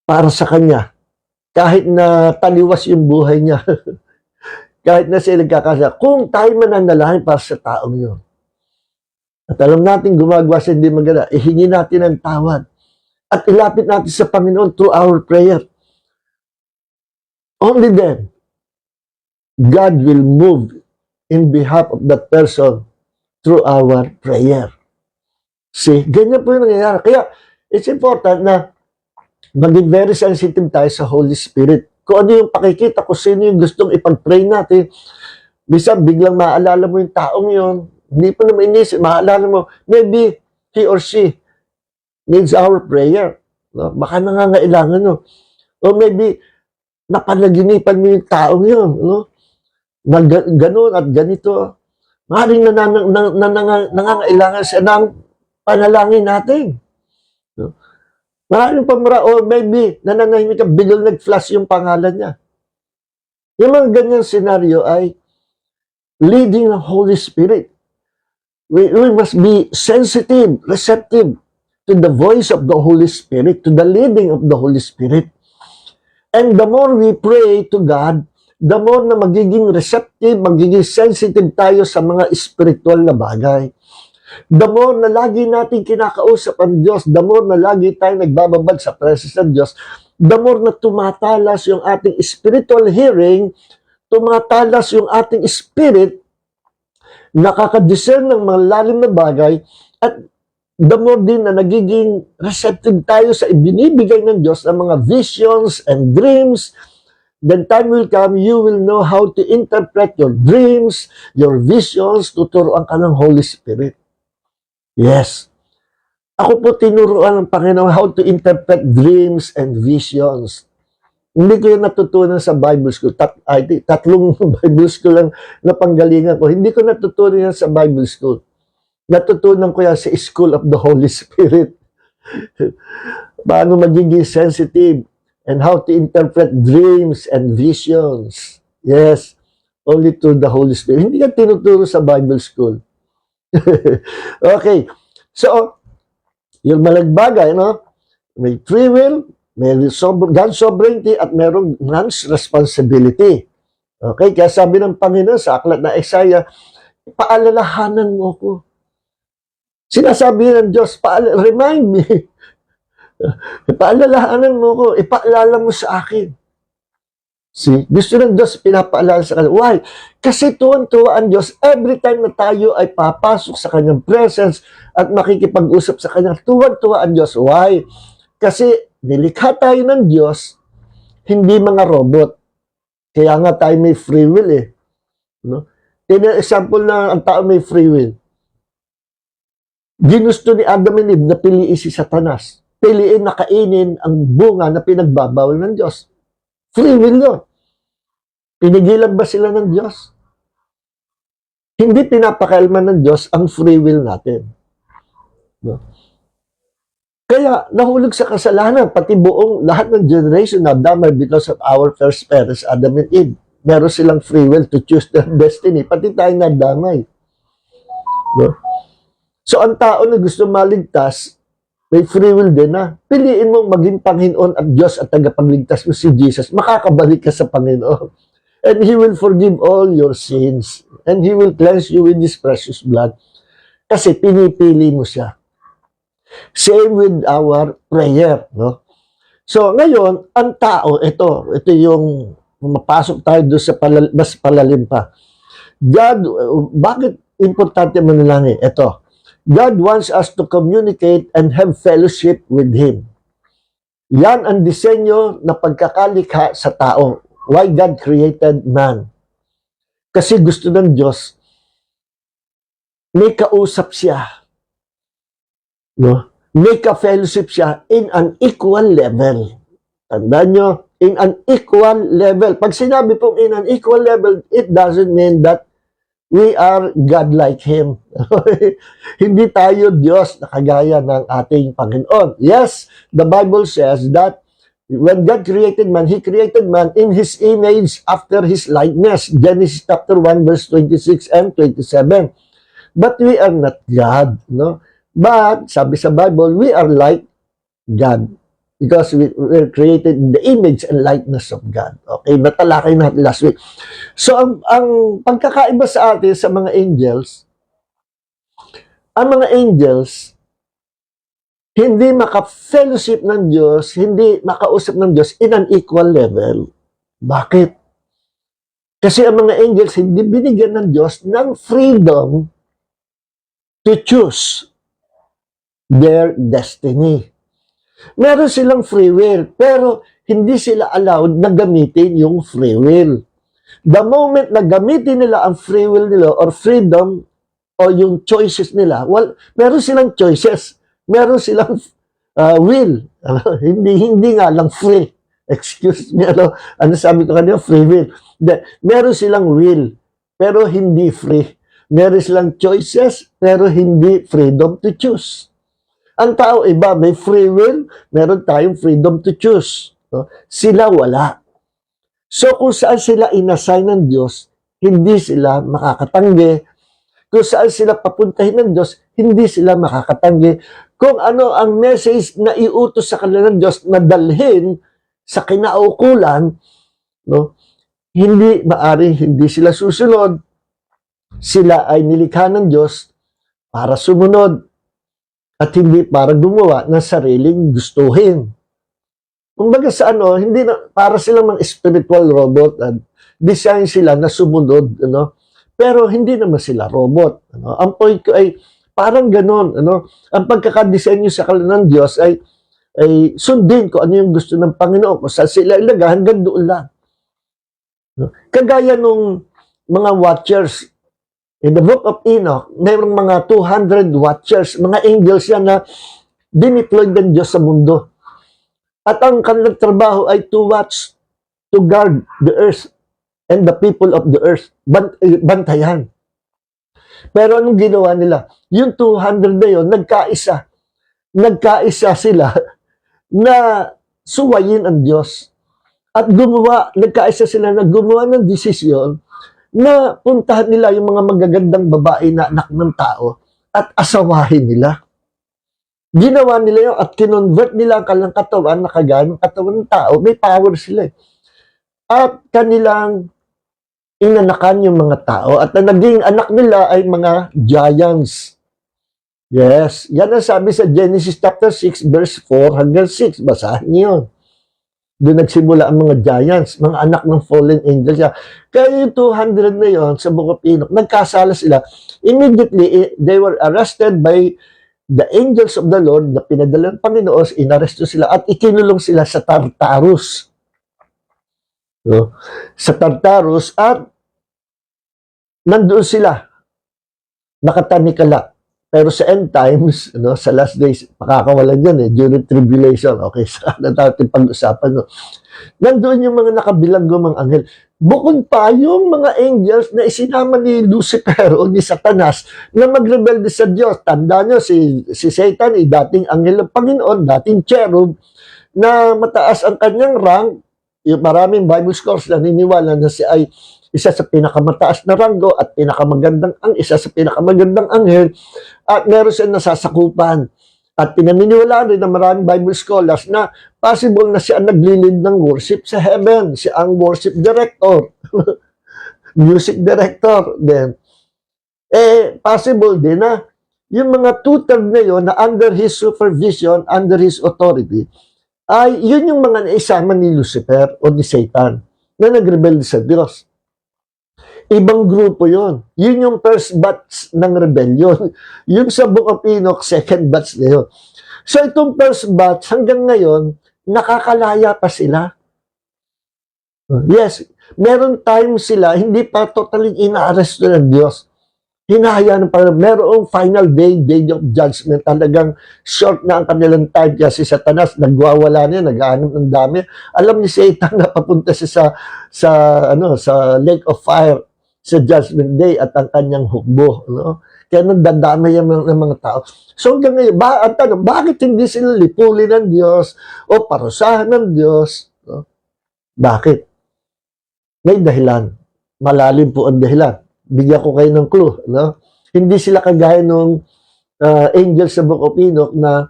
para sa kanya, kahit na taliwas yung buhay niya, kahit na siya nagkakasya, kung tayo mananalangin para sa taong yun, at alam natin gumagawa siya hindi maganda, ihingi natin ang tawad at ilapit natin sa Panginoon through our prayer. Only then, God will move in behalf of that person through our prayer. See, ganyan po yung nangyayari. Kaya, it's important na maging very sensitive tayo sa Holy Spirit. Kung ano yung pakikita, kung sino yung gustong ipag-pray natin, minsan biglang maalala mo yung taong yun, hindi pa naman inisip, maalala mo, maybe he or she needs our prayer. No? Baka nangangailangan, no? O maybe napanaginipan mo yung taong yun, no? Na ganun at ganito. Maaaring nangangailangan siya ng panalangin natin. No? Maaaring pamara, o maybe nananahimik ka, biglang nag-flash yung pangalan niya. Yung mga ganyang scenario ay leading ng Holy Spirit. We must be sensitive, receptive to the voice of the Holy Spirit, to the leading of the Holy Spirit. And the more we pray to God, the more na magiging receptive, magiging sensitive tayo sa mga spiritual na bagay. The more na lagi natin kinakausap ang Diyos, the more na lagi tayo nagbababad sa presence ng Diyos, the more na tumatalas yung ating spiritual hearing, tumatalas yung ating spirit, nakakadiscern ng malalim na bagay, at the more din na nagiging receptive tayo sa ibinibigay ng Diyos ng mga visions and dreams, then time will come, you will know how to interpret your dreams, your visions, tuturuan ka ng Holy Spirit. Yes. Ako po tinuruan ng Panginoon how to interpret dreams and visions. Hindi ko yung natutunan sa Bible school. Tatlong Bible school lang na panggalingan ko. Hindi ko natutunan yan sa Bible school. Natutunan ko yan sa School of the Holy Spirit. Paano magiging sensitive and how to interpret dreams and visions. Yes, only through the Holy Spirit. Hindi yan tinuturo sa Bible school. Okay. So, yung malagbagay, no? May free will, may God's sovereignty, at merong man's responsibility. Okay? Kaya sabi ng Panginoon sa aklat na Isaiah, paalalahanan mo ko. Sinasabi ng Diyos, remind me. Paalalahanan mo ko, ipaalala mo sa akin. See? Gusto ng Diyos pinapaalala sa kanila. Why? Kasi tuwan-tuwa ang Diyos every time na tayo ay papasok sa kanyang presence at makikipag-usap sa kanya. Tuwan-tuwa ang Diyos. Why? Kasi nilikha tayo ng Diyos, hindi mga robot. Kaya nga tayo may free will eh. No? Example na ang tao may free will. Ginusto ni Adam and Eve na piliin si Satanas. Piliin na kainin ang bunga na pinagbabawal ng Diyos. Free will yun. Pinigilan ba sila ng Diyos? Hindi pinapakailman ng Diyos ang free will natin. No? Kaya nahulog sa kasalanan, pati buong lahat ng generation na damay because of our first parents, Adam and Eve. Meron silang free will to choose their destiny. Pati tayo nadamay. No? So ang tao na gusto maligtas, May free will din na piliin mong maging Panginoon at Diyos at tagapagligtas mo si Jesus, makakabalik ka sa Panginoon. And He will forgive all your sins. And He will cleanse you with His precious blood. Kasi pinipili mo siya. Same with our prayer, no? So, ngayon, ang tao, ito yung mapasok tayo doon sa mas palalim pa. God, bakit importante manalangin? Ito, God wants us to communicate and have fellowship with Him. Yan ang disenyo na pagkakalikha sa tao. Why God created man. Kasi gusto ng Diyos, may kausap siya. No? May ka-fellowship siya in an equal level. Tandaan nyo, in an equal level. Pag sinabi pong in an equal level, it doesn't mean that we are God like Him. Hindi tayo Diyos na kagaya ng ating Panginoon. Yes, the Bible says that when God created man, He created man in His image after His likeness. Genesis chapter 1, verse 26 and 27. But we are not God, no? But, sabi sa Bible, we are like God. Because we were created in the image and likeness of God. Okay, natalakay natin last week. So, ang pagkakaiba sa atin sa mga angels, ang mga angels, hindi maka-fellowship ng Diyos, hindi makausap ng Diyos in an equal level. Bakit? Kasi ang mga angels, hindi binigyan ng Diyos ng freedom to choose their destiny. Meron silang free will, pero hindi sila allowed na gamitin yung free will. The moment na gamitin nila ang free will nila or freedom o yung choices nila, well, meron silang choices. Meron silang will. Hindi nga lang free. Excuse me, ano sabi ko kanina? Free will. Meron silang will, pero hindi free. Meron silang choices, pero hindi freedom to choose. Ang tao iba, may free will, meron tayong freedom to choose. No? Sila wala. So kung saan sila inassign ng Diyos, hindi sila makakatanggi. Kung saan sila papuntahin ng Diyos, hindi sila makakatanggi. Kung ano ang message na iutos sa kanila ng Diyos na dalhin sa kinaukulan, no? Hindi sila susunod. Sila ay nilikha ng Diyos para sumunod. At hindi para gumawa ng sariling gustuhin. Kumbaga sa hindi na, para silang mga spiritual robot at design sila na sumunod, pero hindi naman sila robot. Ang point ko ay parang ganon. Ang pagkakadesign nyo sa kanila ng Diyos ay sundin ko ano yung gusto ng Panginoon. Kung saan sila ilaga, hanggang doon lang. Kagaya nung mga watchers, in the book of Enoch, mayroong mga 200 watchers, mga angels yan na dineployed ng Diyos sa mundo. At ang kanilang trabaho ay to watch, to guard the earth and the people of the earth. Bantayan. Pero anong ginawa nila? Yung 200 na yun, nagkaisa. Nagkaisa sila na suwayin ang Diyos. At nagkaisa sila na gumawa ng desisyon na puntahan nila yung mga magagandang babae na anak ng tao at asawahin nila. Ginawa nila yun at kinonvert nila ang kanilang katawan na kagaya ng katawan ng tao. May power sila. At kanilang inanakan yung mga tao at ang naging anak nila ay mga giants. Yes, yan ang sabi sa Genesis chapter 6 verse 4 hanggang 6. Basahin niyo yun. Doon nagsimula ang mga giants, mga anak ng fallen angels. Kaya yung 200 na yon sa Book of Enoch, nagkasala sila. Immediately, they were arrested by the angels of the Lord na pinadala ng Panginoon, inaresto sila at ikinulong sila sa Tartarus. So, sa Tartarus at nandoon sila, nakatanikala. Pero sa end times, sa last days, makakawalan yan during tribulation. Okay, sa natin pag-usapan. Nandoon yung mga nakabilanggo mga anghel. Bukod pa yung mga angels na isinama ni Lucifer o ni Satanas na magrebelde sa Diyos. Tanda nyo, si Satan ay dating anghel ng Panginoon, dating cherub, na mataas ang kanyang rank. Yung maraming Bible scholars na niniwala na siya ay isa sa pinakamataas na ranggo at isa sa pinakamagandang anghel at meron siyang nasasakupan. At pinaniniwalaan rin ng maraming Bible scholars na possible na siya ang naglilid ng worship sa heaven. Siya ang worship director, music director. Then, possible din na yung mga tutor na yun na under his supervision, under his authority, ay yun yung mga naisama ni Lucifer o ni Satan na nagrebelde sa Diyos. Ibang grupo yon. Yun yung first batch ng rebellion. Yung sa Book of Enoch, second batch na yun. So itong first batch, hanggang ngayon, nakakalaya pa sila. Yes, meron time sila, hindi pa totally ina-arresto ng Diyos. Hinahayaan pa, merong final day of judgment. Talagang short na ang kanilang time kasi Satanas, nagwawala niya, nag-aanom ng dami. Alam ni Satan na papunta siya sa lake of fire sa judgment day at ang kanyang hukbo, no? Kaya nandadamay ng mga tao. So hanggang ngayon, bakit hindi sila lipulin ng Diyos o parusahan ng Diyos? No? Bakit? May dahilan. Malalim po ang dahilan. Bigyan ko kayo ng clue, no? Hindi sila kagaya ng angel sa Book of Enoch na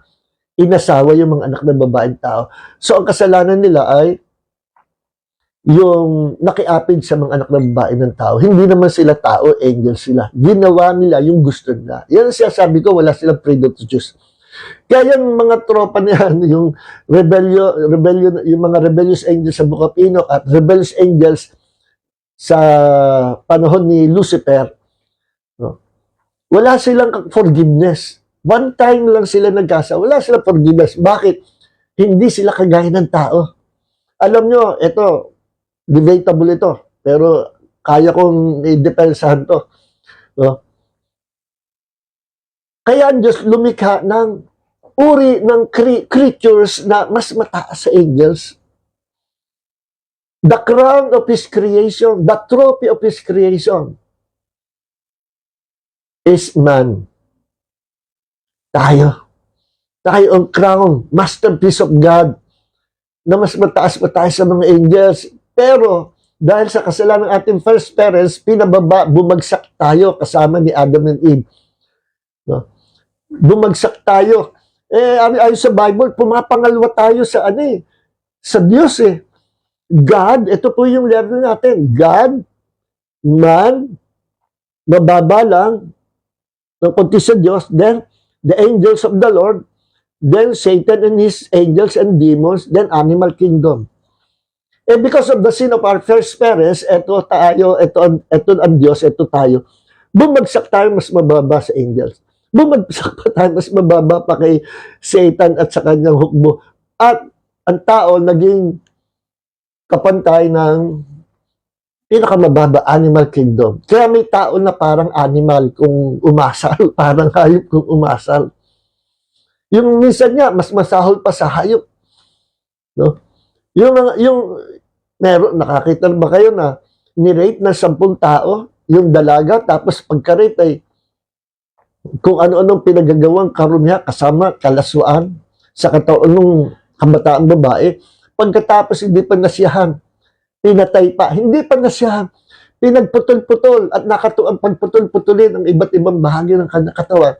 inasawa yung mga anak ng babaeng tao. So ang kasalanan nila ay yung nakiapid sa mga anak ng babae ng tao. Hindi naman sila tao, angel sila. Ginawa nila yung gusto nila. Yan siya sabi ko, wala silang freedom to choose. Kaya yung mga tropa niyan, yung rebellion, yung mga rebellious angels sa Book of Enoch at rebellious angels sa panahon ni Lucifer, no? Wala silang forgiveness. One time lang sila nagkasa, wala silang forgiveness. Bakit? Hindi sila kagaya ng tao. Alam nyo, ito, debatable ito, pero kaya kong i-depensahan to. No? Kaya ang Diyos lumikha ng uri ng creatures na mas mataas sa angels. The crown of His creation, the trophy of His creation is man. Tayo. Tayo ang crown, masterpiece of God, na mas mataas pa tayo sa mga angels. Pero, dahil sa kasalanan ng ating first parents, bumagsak tayo kasama ni Adam and Eve. No? Bumagsak tayo. Ayon sa Bible, pumapangalwa tayo sa sa Diyos God, ito po yung level natin. God, man, mababa lang, ng konti sa Diyos, then the angels of the Lord, then Satan and his angels and demons, then animal kingdom. Because of the sin of our first parents, ito ang Diyos, ito tayo. Bumagsak tayo mas mababa sa angels. Bumagsak pa tayo mas mababa pa kay Satan at sa kanyang hukbo. At ang tao naging kapantay ng pinakamababa animal kingdom. Kaya may tao na parang animal kung umasal, parang hayop kung umasal. Yung minsan niya, mas masahol pa sa hayop. No? Nakakita ba kayo na ni-rape na 10 tao, yung dalaga, tapos pagka-rape ay kung ano-anong pinagagawang karumiha kasama kalaswaan sa katawan ng kabataang babae. Pagkatapos hindi pa nasiyahan, pinatay pa, hindi pa nasiyahan, pinagputol-putol at nakatuang pagputol-putulin ang iba't ibang bahagi ng kanyang katawan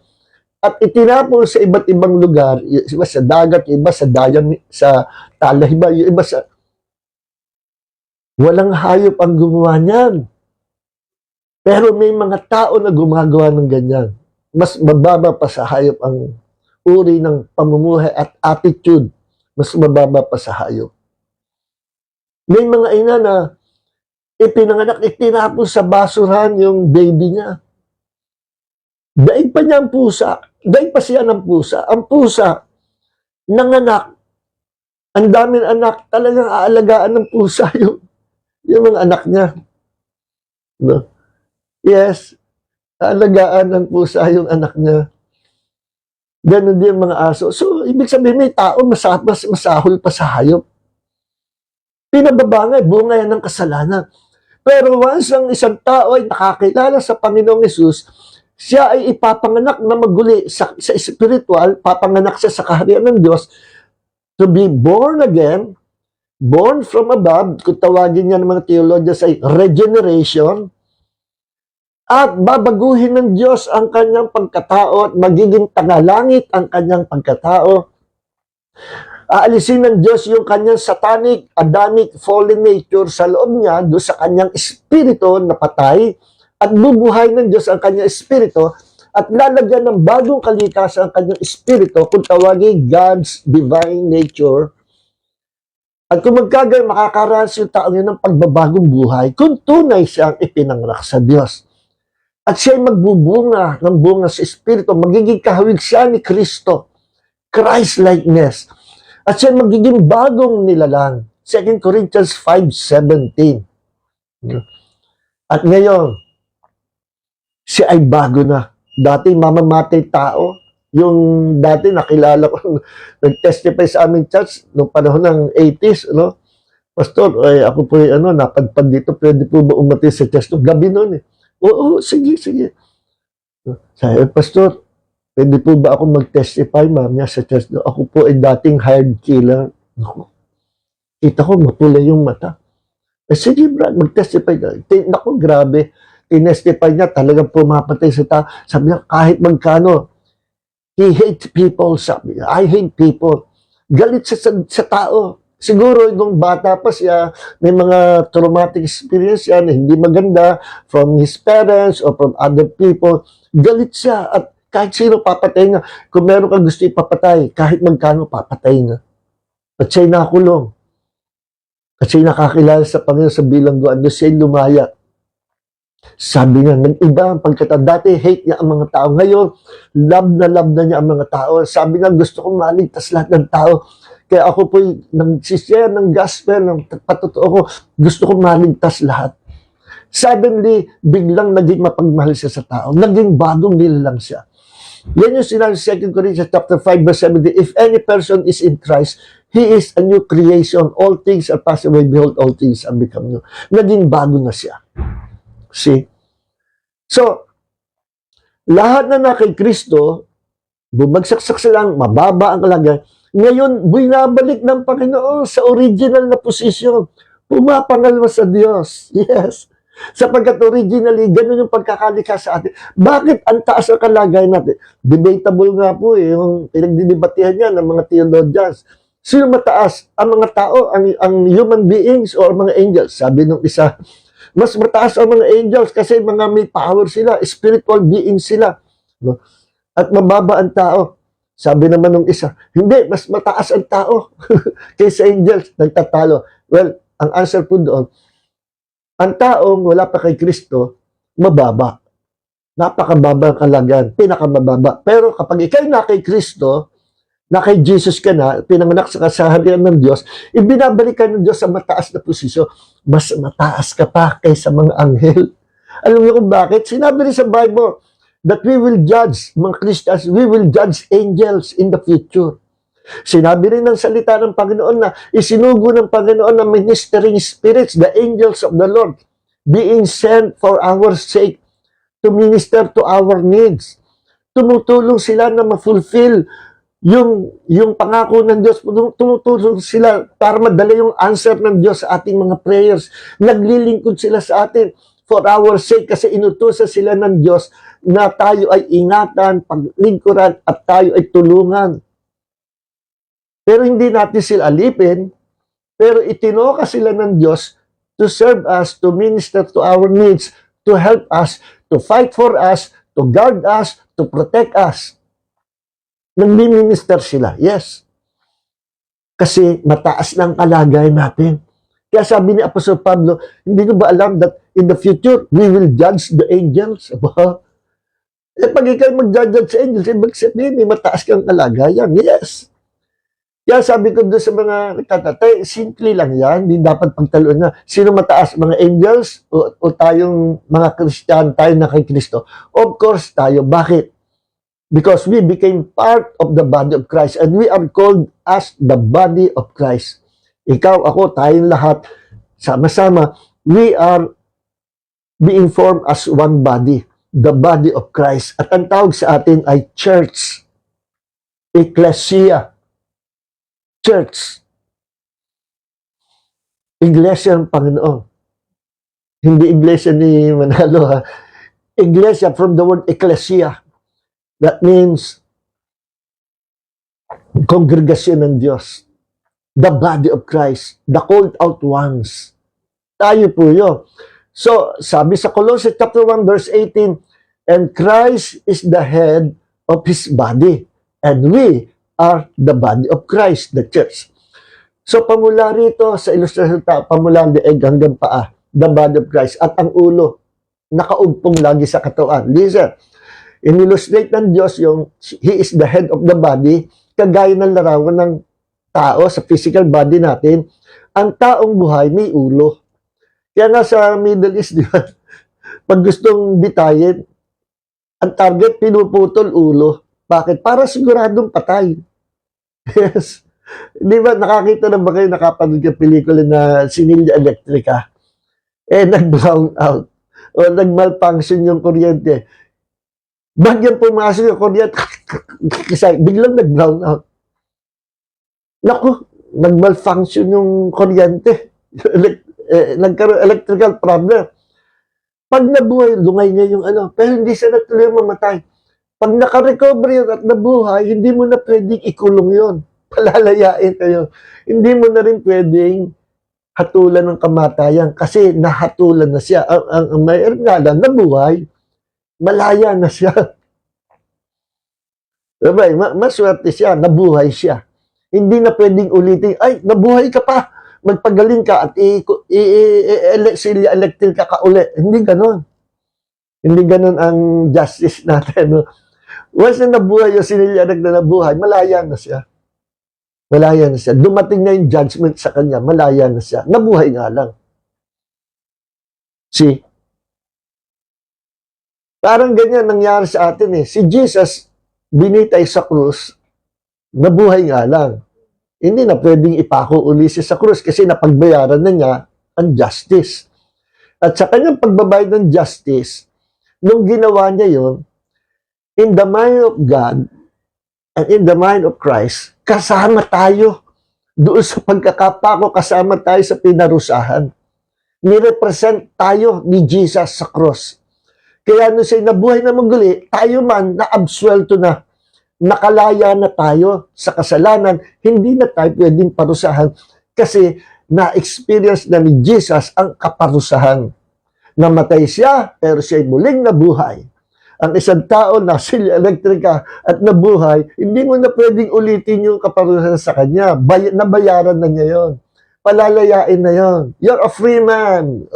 at itinapon sa iba't ibang lugar, iba sa dagat, iba sa dayan, sa talahib, iba sa... Walang hayop ang gumawa niyan. Pero may mga tao na gumagawa ng ganyan. Mas mababa pa sa hayop ang uri ng pamumuhay at attitude. Mas mababa pa sa hayop. May mga ina na ipinanganak, itinapon sa basurahan yung baby niya. Daig pa niya ang pusa. Daig pa siya ng pusa. Ang pusa, nanganak. Ang daming anak, talagang aalagaan ng pusa yung mga anak niya. No? Yes, aalagaan ng pusa yung anak niya. Ganon din mga aso. So, ibig sabihin may tao mas masahol pa sa hayop. Pinababa nga, bunga yan ng kasalanan. Pero once ang isang tao ay nakakilala sa Panginoong Hesus, siya ay ipapanganak na maguli sa spiritual, papanganak siya sa kaharian ng Diyos, to be born again, born from above, kung tawagin niya ng mga theologians ay regeneration, At babaguhin ng Diyos ang kanyang pagkatao at magiging tagalangit ang kanyang pagkatao. Aalisin ng Diyos yung kanyang satanic, Adamic, fallen nature sa loob niya, doon sa kanyang espiritu na patay, at bubuhay ng Diyos ang kanyang espiritu, at lalagyan ng bagong kalikasan ang kanyang espiritu, kung tawagin God's divine nature. At kung magkagayon, makakaranas yung tao yun ng pagbabagong buhay, kung tunay siyang ipinanganak sa Diyos. At siya'y magbubunga ng bunga sa espiritu, magiging kahawig siya ni Kristo, Christ-likeness. At siya magiging bagong nilalang. 2 Corinthians 5:17. At ngayon, siya ay bago na. Dati mamamatay tao. Yung dati nakilala ko, nag-testify sa aming church noong panahon ng 80s, no? Pastor, ako po napadpad dito, pwede po ba umatid sa church? No, gabi noon eh. Oo, sige. Sabi, Pastor, pwede po ba ako mag-testify, mamaya sa church? Ako po ay dating hired killer. Kita ko, mapulay yung mata. Sige, Brad, mag-testify ka. Naku, grabe. Tinestify niya, talagang pumapatay sa tao. Sabi niya, kahit magkano, he hates people, sabi niya. I hate people. Galit sa tao. Siguro, nung bata pa siya, may mga traumatic experience yan, hindi maganda from his parents or from other people. Galit siya at kahit sino papatay nga. Kung meron kang gusto ipapatay, kahit magkano papatay nga. At siya'y nakulong. At siya'y nakakilala sa Panginoon sa bilangguan. Doon siya'y lumaya. Sabi nga, nag-iba ang pagkatao. Dati hate niya ang mga tao. Ngayon, love na niya ang mga tao. Sabi nga, gusto kong maligtas lahat ng tao. Kaya ako po nag-share ng gospel, ng patotoo ko, gusto kong maligtas lahat. Suddenly, biglang naging mapagmahal siya sa tao. Naging bagong nilalang siya. Yan yung sinabi sa 2 Corinthians chapter 5 verse 17, if any person is in Christ, he is a new creation. All things are passed away. Behold, all things are become new. Naging bago na siya. See? So, lahat na kay Kristo, bumagsak sila, mababa ang kalagayan. Ngayon, binabalik ng Panginoon sa original na posisyon. Pumapangalma sa Diyos. Yes. Sapagkat originally, ganun yung pagkakalikha sa atin. Bakit ang taas ang kalagayan natin? Debatable nga po yung pinagdidibatihan niya ng mga theologians. Sino mataas? Ang mga tao, ang human beings or mga angels? Sabi nung isa, mas mataas ang mga angels kasi mga may power sila, spiritual beings sila. No? At mababa ang tao. Sabi naman nung isa, hindi, mas mataas ang tao kaysa angels, nagtatalo. Well, ang answer po doon, ang taong wala pa kay Kristo, mababa. Napakababa ang kalagayan, pinakamababa. Pero kapag ikaw na kay Kristo, na kay Jesus ka na, pinanganak sa kasaharian ng Diyos, ibinabalik ka ng Diyos sa mataas na posisyon. Mas mataas ka pa kaysa mga anghel. Alam niyo kung bakit? Sinabi rin sa Bible that we will judge, mga Christians, we will judge angels in the future. Sinabi rin ng salita ng Panginoon na isinugo ng Panginoon ng ministering spirits, the angels of the Lord, being sent for our sake to minister to our needs. Tumutulong sila na ma-fulfill yung pangako ng Diyos, tumutulong sila para madala yung answer ng Diyos sa ating mga prayers. Naglilingkod sila sa atin for our sake kasi inutusan sila ng Diyos na tayo ay ingatan, paglingkuran at tayo ay tulungan. Pero hindi natin sila alipin, pero itinoka sila ng Diyos to serve us, to minister to our needs, to help us, to fight for us, to guard us, to protect us. Nagmi-minister sila, yes. Kasi mataas na ang kalagayan natin. Kaya sabi ni Apostol Pablo, hindi ko ba alam that in the future, we will judge the angels? Pag ikaw mag-judge sa angels, ibig sabihin, may mataas kang kalagayan. Yes. Kaya sabi ko doon sa mga nagtatatay, simple lang yan, hindi dapat pagtaluan na. Sino mataas, mga angels o tayong mga Christian, tayo na kay Kristo? Of course, tayo. Bakit? Because we became part of the body of Christ and we are called as the body of Christ. Ikaw, ako, tayong lahat, sama-sama, we are being formed as one body, the body of Christ. At ang tawag sa atin ay church, ecclesia, church, iglesia ng Panginoon. Hindi iglesia ni Manalo, ha? Iglesia from the word ecclesia. That means kongregasyon ng Diyos. The body of Christ. The called out ones. Tayo po yun. So, sabi sa Colossians chapter 1 verse 18, and Christ is the head of His body. And we are the body of Christ, the church. So, pamula rito sa ilustrasyon, pamula ang leeg hanggang paa, the body of Christ. At ang ulo, nakaugpong lagi sa katawan. Listen, in-illustrate ng Diyos yung He is the head of the body, kagaya ng larawan ng tao sa physical body natin. Ang taong buhay may ulo. Kaya nga sa Middle East, di ba? Pag gustong bitayin, ang target, pinuputol ulo. Bakit? Para siguradong patay. Yes. Di ba, nakakita na ba kayo, nakapanood yung pelikula na Sinilya Electrica? Nag-brown out. O nag-malfunction yung kuryente. Bagyan pumasok yung kuryente, biglang nag-brown out. Naku, nag-malfunction yung kuryente. Nagkaroon electrical problem. Pag nabuhay, lungay niya yung pero hindi siya natuloy mamatay. Pag nakarecover yun at nabuhay, hindi mo na pwedeng ikulong yun. Palalayain kayo. Hindi mo na rin pwedeng hatulan ng kamatayan kasi nahatulan na siya. Ang mayroon nga lang, nabuhay, malaya na siya. Diba? Maswerte siya, nabuhay siya. Hindi na pwedeng ulitin, ay, nabuhay ka pa, magpagaling ka at Silya Electric ka uli. Hindi ganon. Hindi ganon ang justice natin. No? Once na nabuhay yung Silya Electric na nabuhay, malaya na siya. Malaya na siya. Dumating na yung judgment sa kanya, malaya na siya. Nabuhay nga lang. See? Parang ganyan nangyari sa atin eh. Si Jesus, binitay sa krus, nabuhay nga lang. Hindi na pwedeng ipako uli siya sa krus kasi napagbayaran na niya ang justice. At sa kanyang pagbabayad ng justice, nung ginawa niya yon, in the mind of God and in the mind of Christ, kasama tayo. Doon sa pagkakapako, kasama tayo sa pinarusahan. Nirepresent tayo ni Jesus sa cross. Kaya nung siya nabuhay na muli, tayo man na-absuelto na. Nakalaya na tayo sa kasalanan. Hindi na tayo pwedeng parusahan kasi na-experience na ni Jesus ang kaparusahan. Namatay siya, pero siya'y muling nabuhay. Ang isang tao na Silya Electrica at nabuhay, hindi mo na pwedeng ulitin yung kaparusahan sa kanya. Nabayaran na niya yon. Palalayain na yon. You're a free man.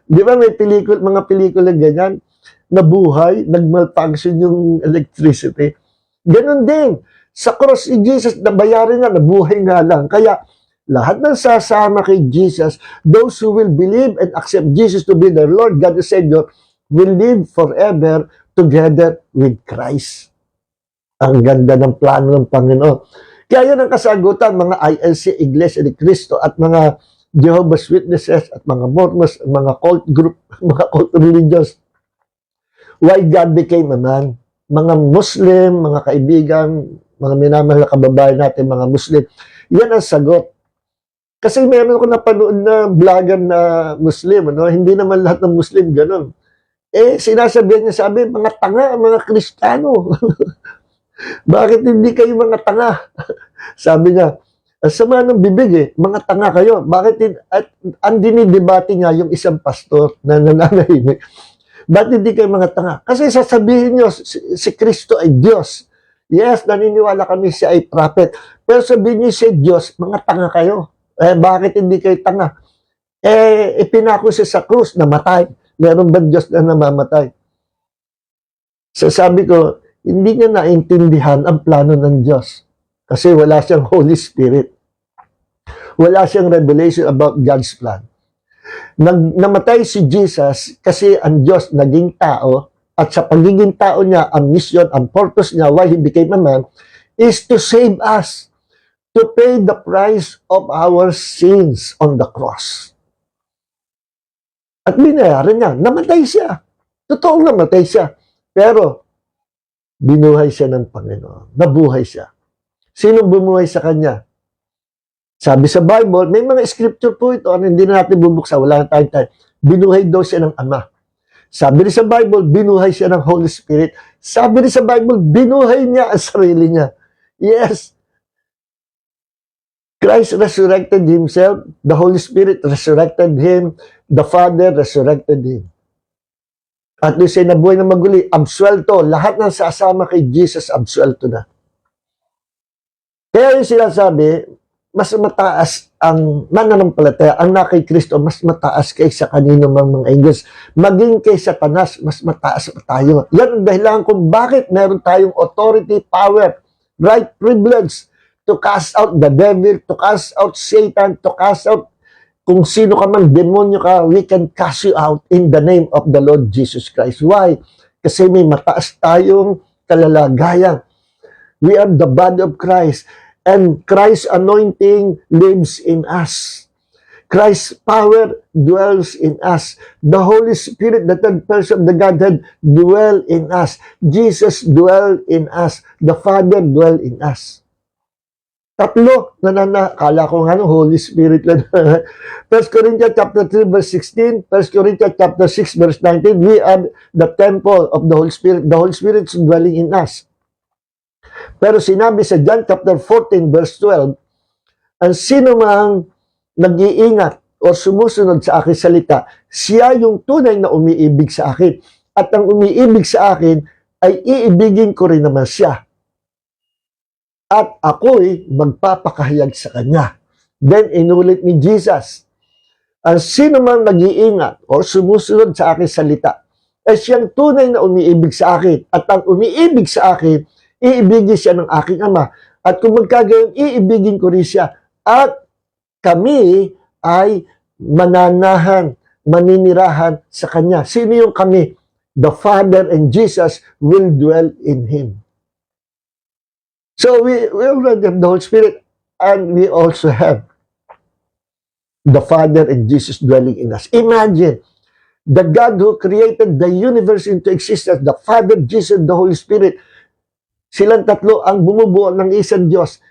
Di ba may mga pelikula ganyan? Nabuhay, nag-malfunction yung electricity. Ganon din. Sa cross si Jesus, nabayaran nga, nabuhay nga lang. Kaya, lahat ng sasama kay Jesus, those who will believe and accept Jesus to be their Lord, God the Savior, will live forever together with Christ. Ang ganda ng plano ng Panginoon. Kaya yun ang kasagutan, mga ILC, Iglesia ni Cristo, at mga Jehovah's Witnesses, at mga Mormons, mga cult group, mga cult religions. Why God became a man? Mga Muslim, mga kaibigan, mga minamahal na kababayan natin, mga Muslim, yan ang sagot. Kasi meron ko napanood na vlogger na Muslim, hindi naman lahat ng Muslim ganun. Sinasabihan niya, sabi, mga tanga, mga Kristiyano. Bakit hindi kayo mga tanga? Sabi niya, sama ng bibig mga tanga kayo. Bakit, at ang dinidebate niya yung isang pastor na nananahimik. Bakit hindi kayo mga tanga? Kasi sasabihin nyo, si Kristo ay Diyos. Yes, naniniwala kami siya ay prophet. Pero sabihin nyo siya Diyos, mga tanga kayo. Bakit hindi kayo tanga? Ipinako siya sa krus, namatay. Meron ba Diyos na namamatay? So sabi ko, hindi niya naintindihan ang plano ng Diyos. Kasi wala siyang Holy Spirit. Wala siyang revelation about God's plan. Namatay si Jesus kasi ang Diyos naging tao at sa pagiging tao niya, ang mission, ang purpose niya, why He became a man, is to save us, to pay the price of our sins on the cross. At binayaran niya, namatay siya. Totoong namatay siya. Pero, binuhay siya ng Panginoon. Nabuhay siya. Sinong bumuhay sa Kanya? Sabi sa Bible, may mga scripture po ito, hindi na natin bubuksan, wala na tayong time. Binuhay daw siya ng Ama. Sabi rin sa Bible, binuhay siya ng Holy Spirit. Sabi rin sa Bible, binuhay niya ang sarili niya. Yes, Christ resurrected himself, the Holy Spirit resurrected him, the Father resurrected him. At doon siya nabuhay na maguli, absuelto. Lahat ng sasama kay Jesus, absuelto na. Kaya yung sinasabi, mas mataas ang mananampalataya, ang na kay Kristo, mas mataas kaysa kanino mang mga angels. Maging kay Satanas, mas mataas pa tayo. Yan ang dahilan kung bakit meron tayong authority, power, right, privilege to cast out the devil, to cast out Satan, to cast out kung sino ka man, demonyo ka, we can cast you out in the name of the Lord Jesus Christ. Why? Kasi may mataas tayong kalalagayan. We are the body of Christ. And Christ's anointing lives in us. Christ's power dwells in us. The Holy Spirit, the third person of the Godhead, dwell in us. Jesus dwell in us. The Father dwell in us. Tatlo, kala ko nga Holy Spirit lang. 1 Corinthians chapter 3 verse 16, 1 Corinthians chapter 6 verse 19, we are the temple of the Holy Spirit. The Holy Spirit is dwelling in us. Pero sinabi sa John chapter 14 verse 12, ang sino mang nag-iingat o sumusunod sa aking salita, siya yung tunay na umiibig sa akin. At ang umiibig sa akin ay iibigin ko rin naman siya. At ako'y magpapakahayag sa kanya. Then inulit ni Jesus, ang sino mang nag-iingat o sumusunod sa aking salita, ay siyang tunay na umiibig sa akin. At ang umiibig sa akin, iibigin siya ng aking Ama. At kung magkagayon, iibigin ko rin siya. At kami ay mananahan, maninirahan sa Kanya. Sino yung kami? The Father and Jesus will dwell in Him. So we already have the Holy Spirit and we also have the Father and Jesus dwelling in us. Imagine, the God who created the universe into existence, the Father, Jesus, the Holy Spirit, silang tatlo ang bumubuo ng isang Diyos.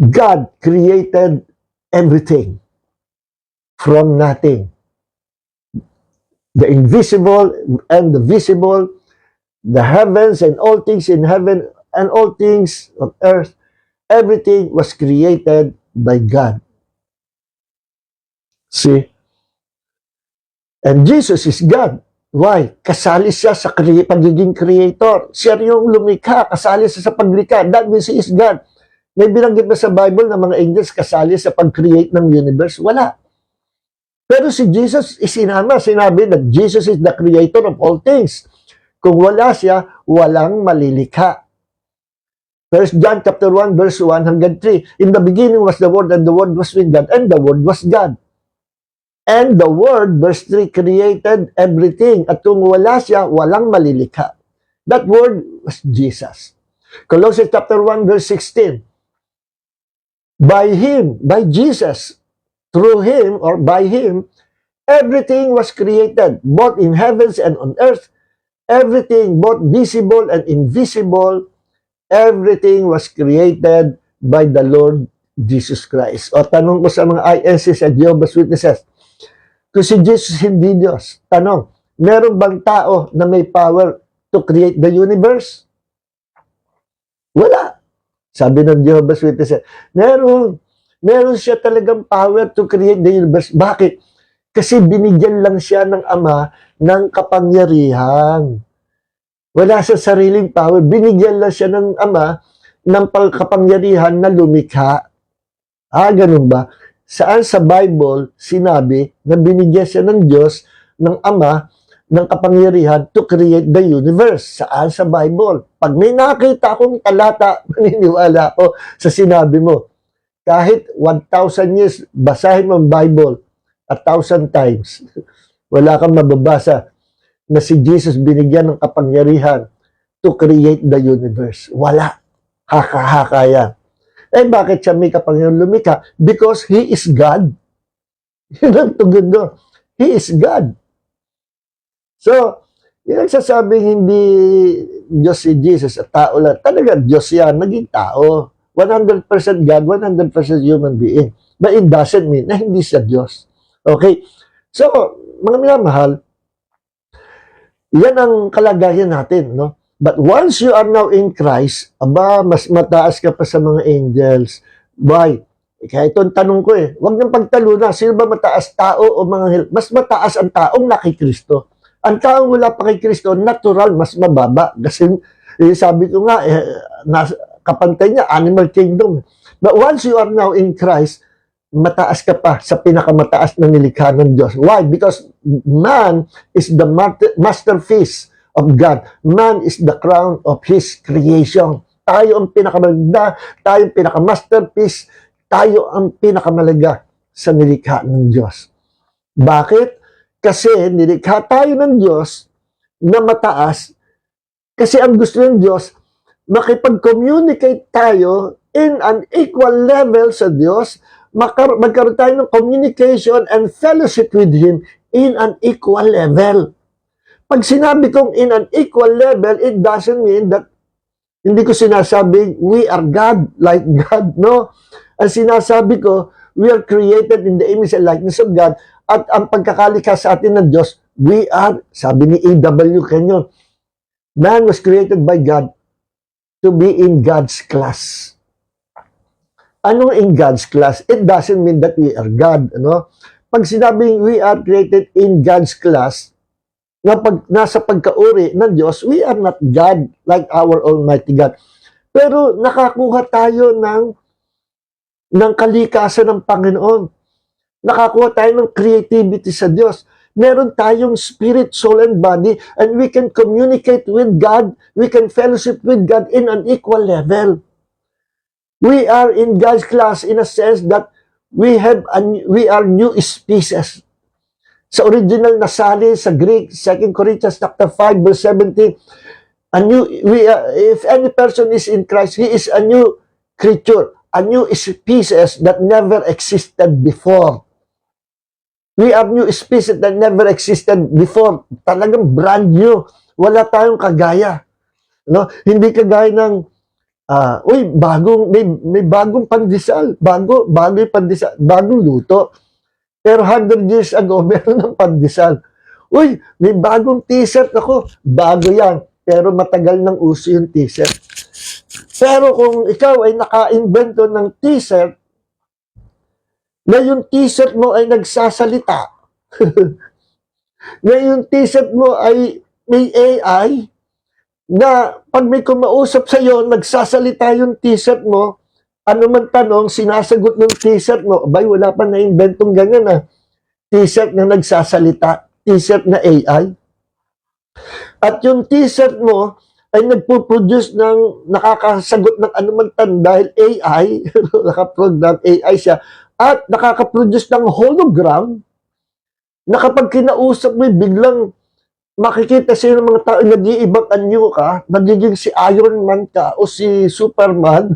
God created everything from nothing. The invisible and the visible, the heavens and all things in heaven and all things on earth, everything was created by God. See? And Jesus is God. Why? Kasali siya sa pagiging creator. Siya yung lumikha, kasali siya sa paglikha. That means He is God. May binanggit ba sa Bible na mga angels kasali sa pag-create ng universe? Wala. Pero si Jesus isinama, sinabi that Jesus is the creator of all things. Kung wala siya, walang malilikha. 1 John chapter 1 verse 1 hanggang 3. In the beginning was the Word, and the Word was with God, and the Word was God. And the Word, verse 3, created everything. At kung wala siya, walang malilikha. That Word was Jesus. Colossians chapter 1 verse 16. By Him, by Jesus, through Him or by Him, everything was created, both in heavens and on earth. Everything, both visible and invisible, everything was created by the Lord Jesus Christ. O tanong ko sa mga INCs at Jehovah's Witnesses, kung si Jesus hindi Diyos, tanong, meron bang tao na may power to create the universe? Wala. Sabi ng Jehovah's Witnesses, meron siya talagang power to create the universe. Bakit? Kasi binigyan lang siya ng Ama ng kapangyarihan. Wala sa sariling power. Binigyan lang siya ng Ama ng kapangyarihan na lumikha. Ganun ba? Saan sa Bible sinabi na binigyan siya ng Diyos, ng Ama, ng kapangyarihan to create the universe? Saan sa Bible? Pag may nakita akong talata, maniniwala ako sa sinabi mo. Kahit 1,000 years, basahin mo ang Bible 1,000 times. Wala kang mababasa na si Jesus binigyan ng kapangyarihan to create the universe. Wala. Haka-haka yan. Bakit siya may kapangyarihan lumikha? Because He is God. Yun ang tugod doon. He is God. So, yung nagsasabing hindi Diyos si Jesus at tao lang, talaga Diyos yan, naging tao. 100% God, 100% human being. But it doesn't mean na hindi siya Diyos. Okay? So, mga minamahal, Yan ang kalagayan natin, no? But once you are now in Christ, aba, mas mataas ka pa sa mga angels. Why? Kaya ito ang tanong ko eh. Huwag nang pagtaluna. Sino ba mataas? Tao o mga anghel? Mas mataas ang taong nakikristo. Ang taong wala pa kay Kristo, natural, mas mababa. Kasi sabi ko nga, kapantay niya, animal kingdom. But once you are now in Christ, mataas ka pa sa pinakamataas na nilikha ng Diyos. Why? Because man is the masterpiece of God. Man is the crown of His creation. Tayo ang pinakamaganda, tayo ang pinakamasterpiece, tayo ang pinakamalaga sa nilikha ng Diyos. Bakit? Kasi nilikha tayo ng Diyos na mataas kasi ang gusto ng Diyos, makipag-communicate tayo in an equal level sa Diyos, magkaroon tayo ng communication and fellowship with Him in an equal level. Pag sinabi kong in an equal level, it doesn't mean that hindi ko sinasabing we are God, like God, no? Ang sinasabi ko, we are created in the image and likeness of God, at ang pagkakalikha sa atin ng Diyos, we are, sabi ni A.W. Kenyon, man was created by God to be in God's class. Ano in God's class? It doesn't mean that we are God, ano? Pag sinabing we are created in God's class, na pag nasa pagkauri ng Diyos, we are not God like our Almighty God. Pero nakakuha tayo ng kalikasan ng Panginoon. Nakakuha tayo ng creativity sa Diyos. Meron tayong spirit, soul, and body, and we can communicate with God, we can fellowship with God in an equal level. We are in God's class in a sense that we are new species. Sa original na sali sa Greek, 2 Corinthians chapter 5 verse 17, if any person is in Christ, he is a new creature, a new species that never existed before. We are new species that never existed before. Talagang brand new. Wala tayong kagaya. No? Hindi kagaya ng may bagong pandesal, bagong pandesal, bagong luto. Pero 100 years ago, meron ng pandesal. Uy, may bagong t-shirt ako. Bago yan. Pero matagal nang uso yung t-shirt. Pero kung ikaw ay naka-invento ng t-shirt, na yung t-shirt mo ay nagsasalita, na yung t-shirt mo ay may AI, na pag may kumausap sa'yo, nagsasalita yung t-shirt mo, ano man tanong, sinasagot ng t-shirt mo, abay, wala pa na-inventong ganyan ah. T-shirt na nagsasalita, t-shirt na AI. At yung t-shirt mo ay nagpo-produce ng nakakasagot ng anuman tanong dahil AI, nakaprogram AI siya, at nakaka-produce ng hologram na kapag kinausap mo, biglang makikita sa'yo ng mga tao, nag-iibang anyo ka, nagiging si Iron Man ka o si Superman.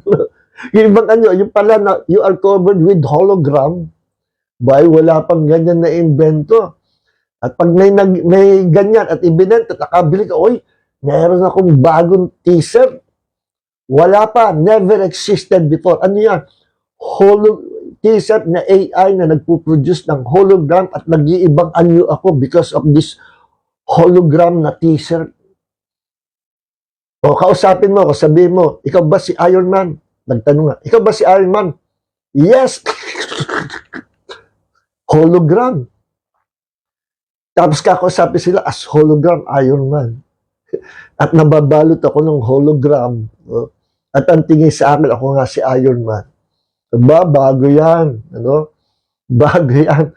Yung ibang anyo, yung pala na you are covered with hologram. Bay, wala pang ganyan na invento. At pag may ganyan at ibinenta, nakabili ka, oy, meron akong bagong t-shirt. Wala pa, never existed before. Ano yan? T-shirt na AI na nagpo-produce ng hologram at nag-iibang anyo ako because of this hologram na t-shirt. O kausapin mo ako, sabihin mo, ikaw ba si Iron Man? Nagtanong nga, ikaw ba si Iron Man? Yes! Hologram. Tapos kakausapin sila as hologram, Iron Man. At nababalot ako ng hologram. At ang tingin sa akin, ako nga si Iron Man. Diba? Bago yan. Ano? Bago yan.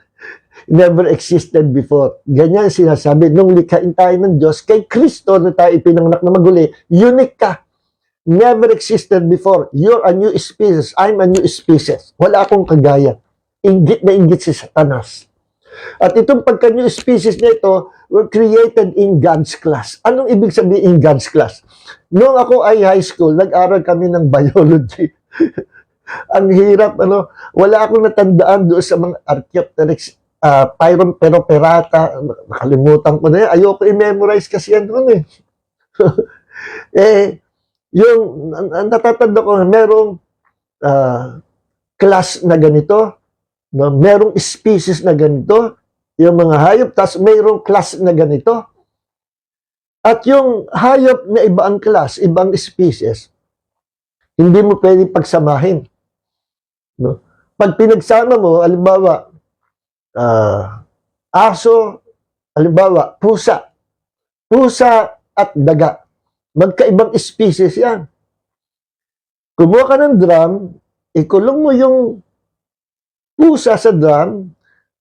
Never existed before. Ganyan sinasabi. Nung likhain tayo ng Diyos, kay Kristo na tayo ipinanganak na maguli, unique ka. Never existed before. You're a new species. I'm a new species. Wala akong kagaya. Inggit na inggit si Satanas. At itong pagka-new species na ito, were created in God's class. Anong ibig sabihin in God's class? Noong ako ay high school, nag-aral kami ng biology. Ang hirap, ano, wala akong natandaan doon sa mga Archaeopteryx, Pyroperata, nakalimutan ko na yan. Ayoko i-memorize kasi yan doon eh. Yung natatanda ko, merong class na ganito, no? Merong species na ganito, yung mga hayop, tapos mayroong class na ganito. At yung hayop na iba ang class, ibang species, hindi mo pwedeng pagsamahin. No? Pag pinagsama mo, halimbawa, aso, halimbawa, pusa at daga, magkaibang species yan. Kumuha ka ng drum, ikulong mo yung pusa sa drum,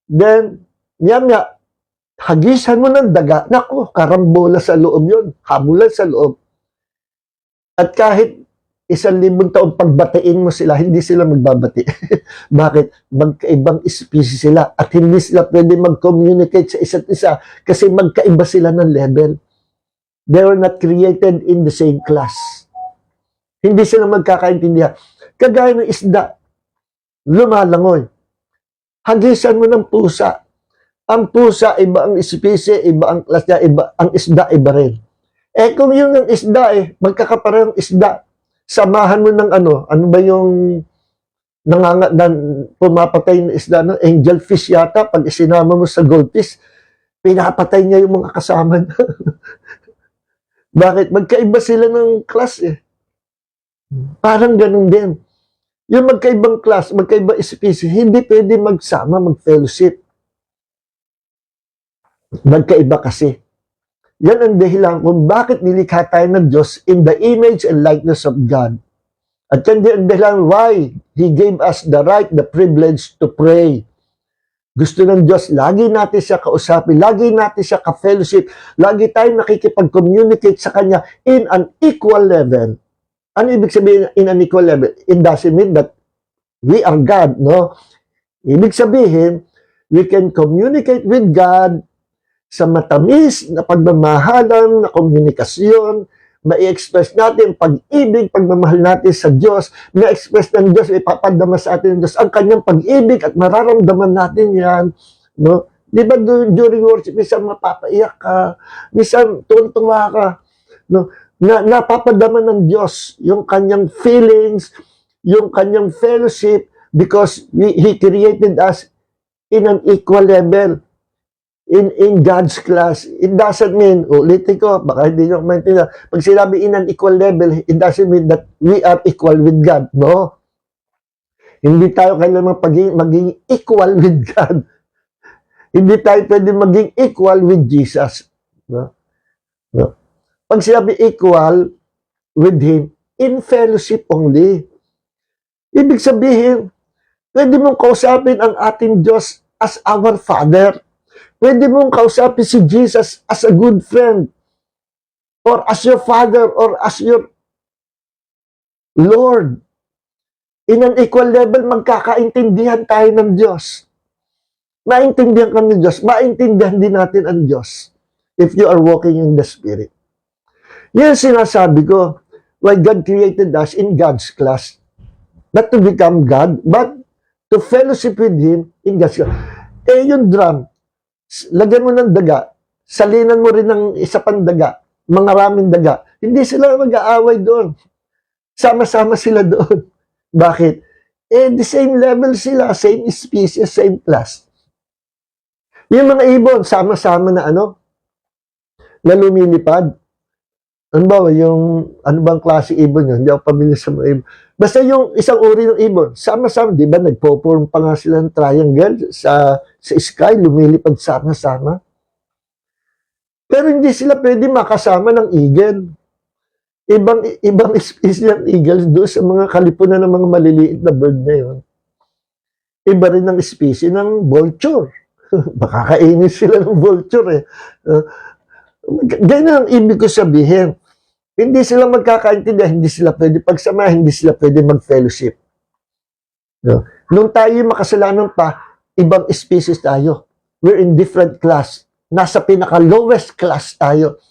then, maya, hagisan mo ng daga, naku, karambola sa loob yun, habulan sa loob. At kahit 1,000 taon pagbatiin mo sila, hindi sila magbabati. Bakit? Magkaibang species sila at hindi sila pwede mag-communicate sa isa't isa kasi magkaiba sila ng level. They were not created in the same class. Hindi sila magkakaintindihan. Kagaya ng isda, lumalangoy. Hagisan mo ng pusa. Ang pusa, iba ang species, iba ang class niya, iba, ang isda, iba rin. Kung yun ang isda magkakaparehong isda, samahan mo ng ano ba yung pumapatay na isda, no? Angelfish yata, pag isinama mo sa goldfish, pinapatay niya yung mga kasama na. Bakit? Magkaiba sila ng class Parang ganun din. Yung magkaibang class, magkaibang species, hindi pwede magsama, mag-fellowship. Magkaiba kasi. Yan ang dahilan kung bakit nilikha tayo ng Diyos in the image and likeness of God. At yan din ang dahilan why He gave us the right, the privilege to pray. Gusto ng Diyos, lagi natin siya kausapin, lagi natin siya ka-fellowship, lagi tayong nakikipag-communicate sa Kanya in an equal level. Ano ibig sabihin in an equal level? It doesn't mean that we are God, no? Ibig sabihin, we can communicate with God sa matamis na pagmamahalan, na komunikasyon, ma-express natin pag-ibig, pagmamahal natin sa Diyos, ma-express ng Diyos, ipapadama sa atin ng Diyos ang kanyang pag-ibig at mararamdaman natin yan. No? Di ba during worship, minsan mapapaiyak ka, minsan tuwan-tuwa ka, no? Napapadama ng Diyos yung kanyang feelings, yung kanyang fellowship, because He created us in an equal level. In God's class, it doesn't mean, ulitin ko, baka hindi nyo maintindihan, pag sinabi in an equal level, it doesn't mean that we are equal with God. No. Hindi tayo kailangan maging equal with God. Hindi tayo pwede maging equal with Jesus. No. No. Pag sinabi equal with Him, in fellowship only. Ibig sabihin, pwede mong kausapin ang ating Diyos as our Father. Pwede mong kausapin si Jesus as a good friend, or as your Father, or as your Lord. In an equal level, magkakaintindihan tayo ng Diyos. Maintindihan ka ng Diyos, maintindihan din natin ang Diyos if you are walking in the Spirit. Yan sinasabi ko, why God created us in God's class. Not to become God, but to fellowship with Him in God's class. Yung drum, lagyan mo ng daga, salinan mo rin ng isa pang daga, mga raming daga. Hindi sila mag-aaway doon. Sama-sama sila doon. Bakit? The same level sila, same species, same class. Yung mga ibon, sama-sama na na lumilipad. Ano ba, ano bang klase ibon yun? Hindi ako pamilya sa mga ibon. Basta yung isang uri ng ibon, sama-sama, di ba, nagpo-form pa nga sila ng triangle sa sky, lumilipad sama-sama. Pero hindi sila pwede makasama ng eagle. Ibang species ng eagles doon sa mga kalipunan ng mga maliliit na bird na yun. Iba rin ang species ng vulture. Baka kainin sila ng vulture Ganyan ang ibig ko sabihin. Hindi sila magkakaintindihan, hindi sila pwede pagsama, hindi sila pwede mag-fellowship. No? Nung tayo makasalanan pa, ibang species tayo. We're in different class. Nasa pinaka-lowest class tayo.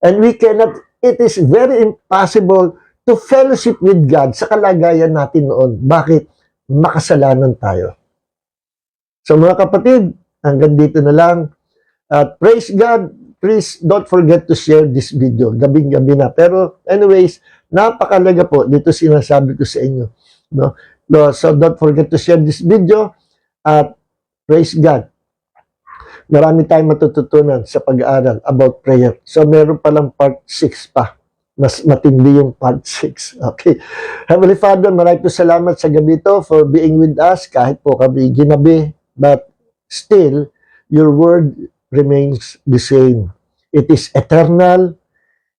And we cannot, it is very impossible to fellowship with God sa kalagayan natin noon. Bakit? Makasalanan tayo. So mga kapatid, hanggang dito na lang. Praise God. Please don't forget to share this video. Gabing-gabi na. Pero anyways, napakalaga po. Dito sinasabi ko sa inyo. No? So don't forget to share this video. At praise God. Marami tayong matututunan sa pag-aaral about prayer. So, meron palang part 6 pa. Mas matindi yung part 6. Okay. Heavenly Father, maraming salamat sa gabi to for being with us kahit po kami ginabi. But still, your word remains the same. It is eternal.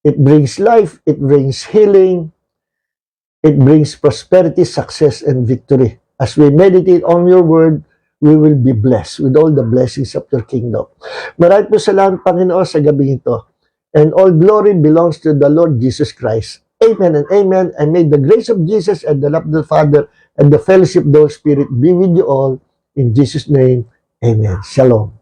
It brings life. It brings healing. It brings prosperity, success, and victory. As we meditate on your word, we will be blessed with all the blessings of your kingdom. Maraming po salamat, Panginoon, sa gabi ito. And all glory belongs to the Lord Jesus Christ. Amen and amen. And may the grace of Jesus and the love of the Father and the fellowship of the Holy Spirit be with you all. In Jesus' name, amen. Shalom.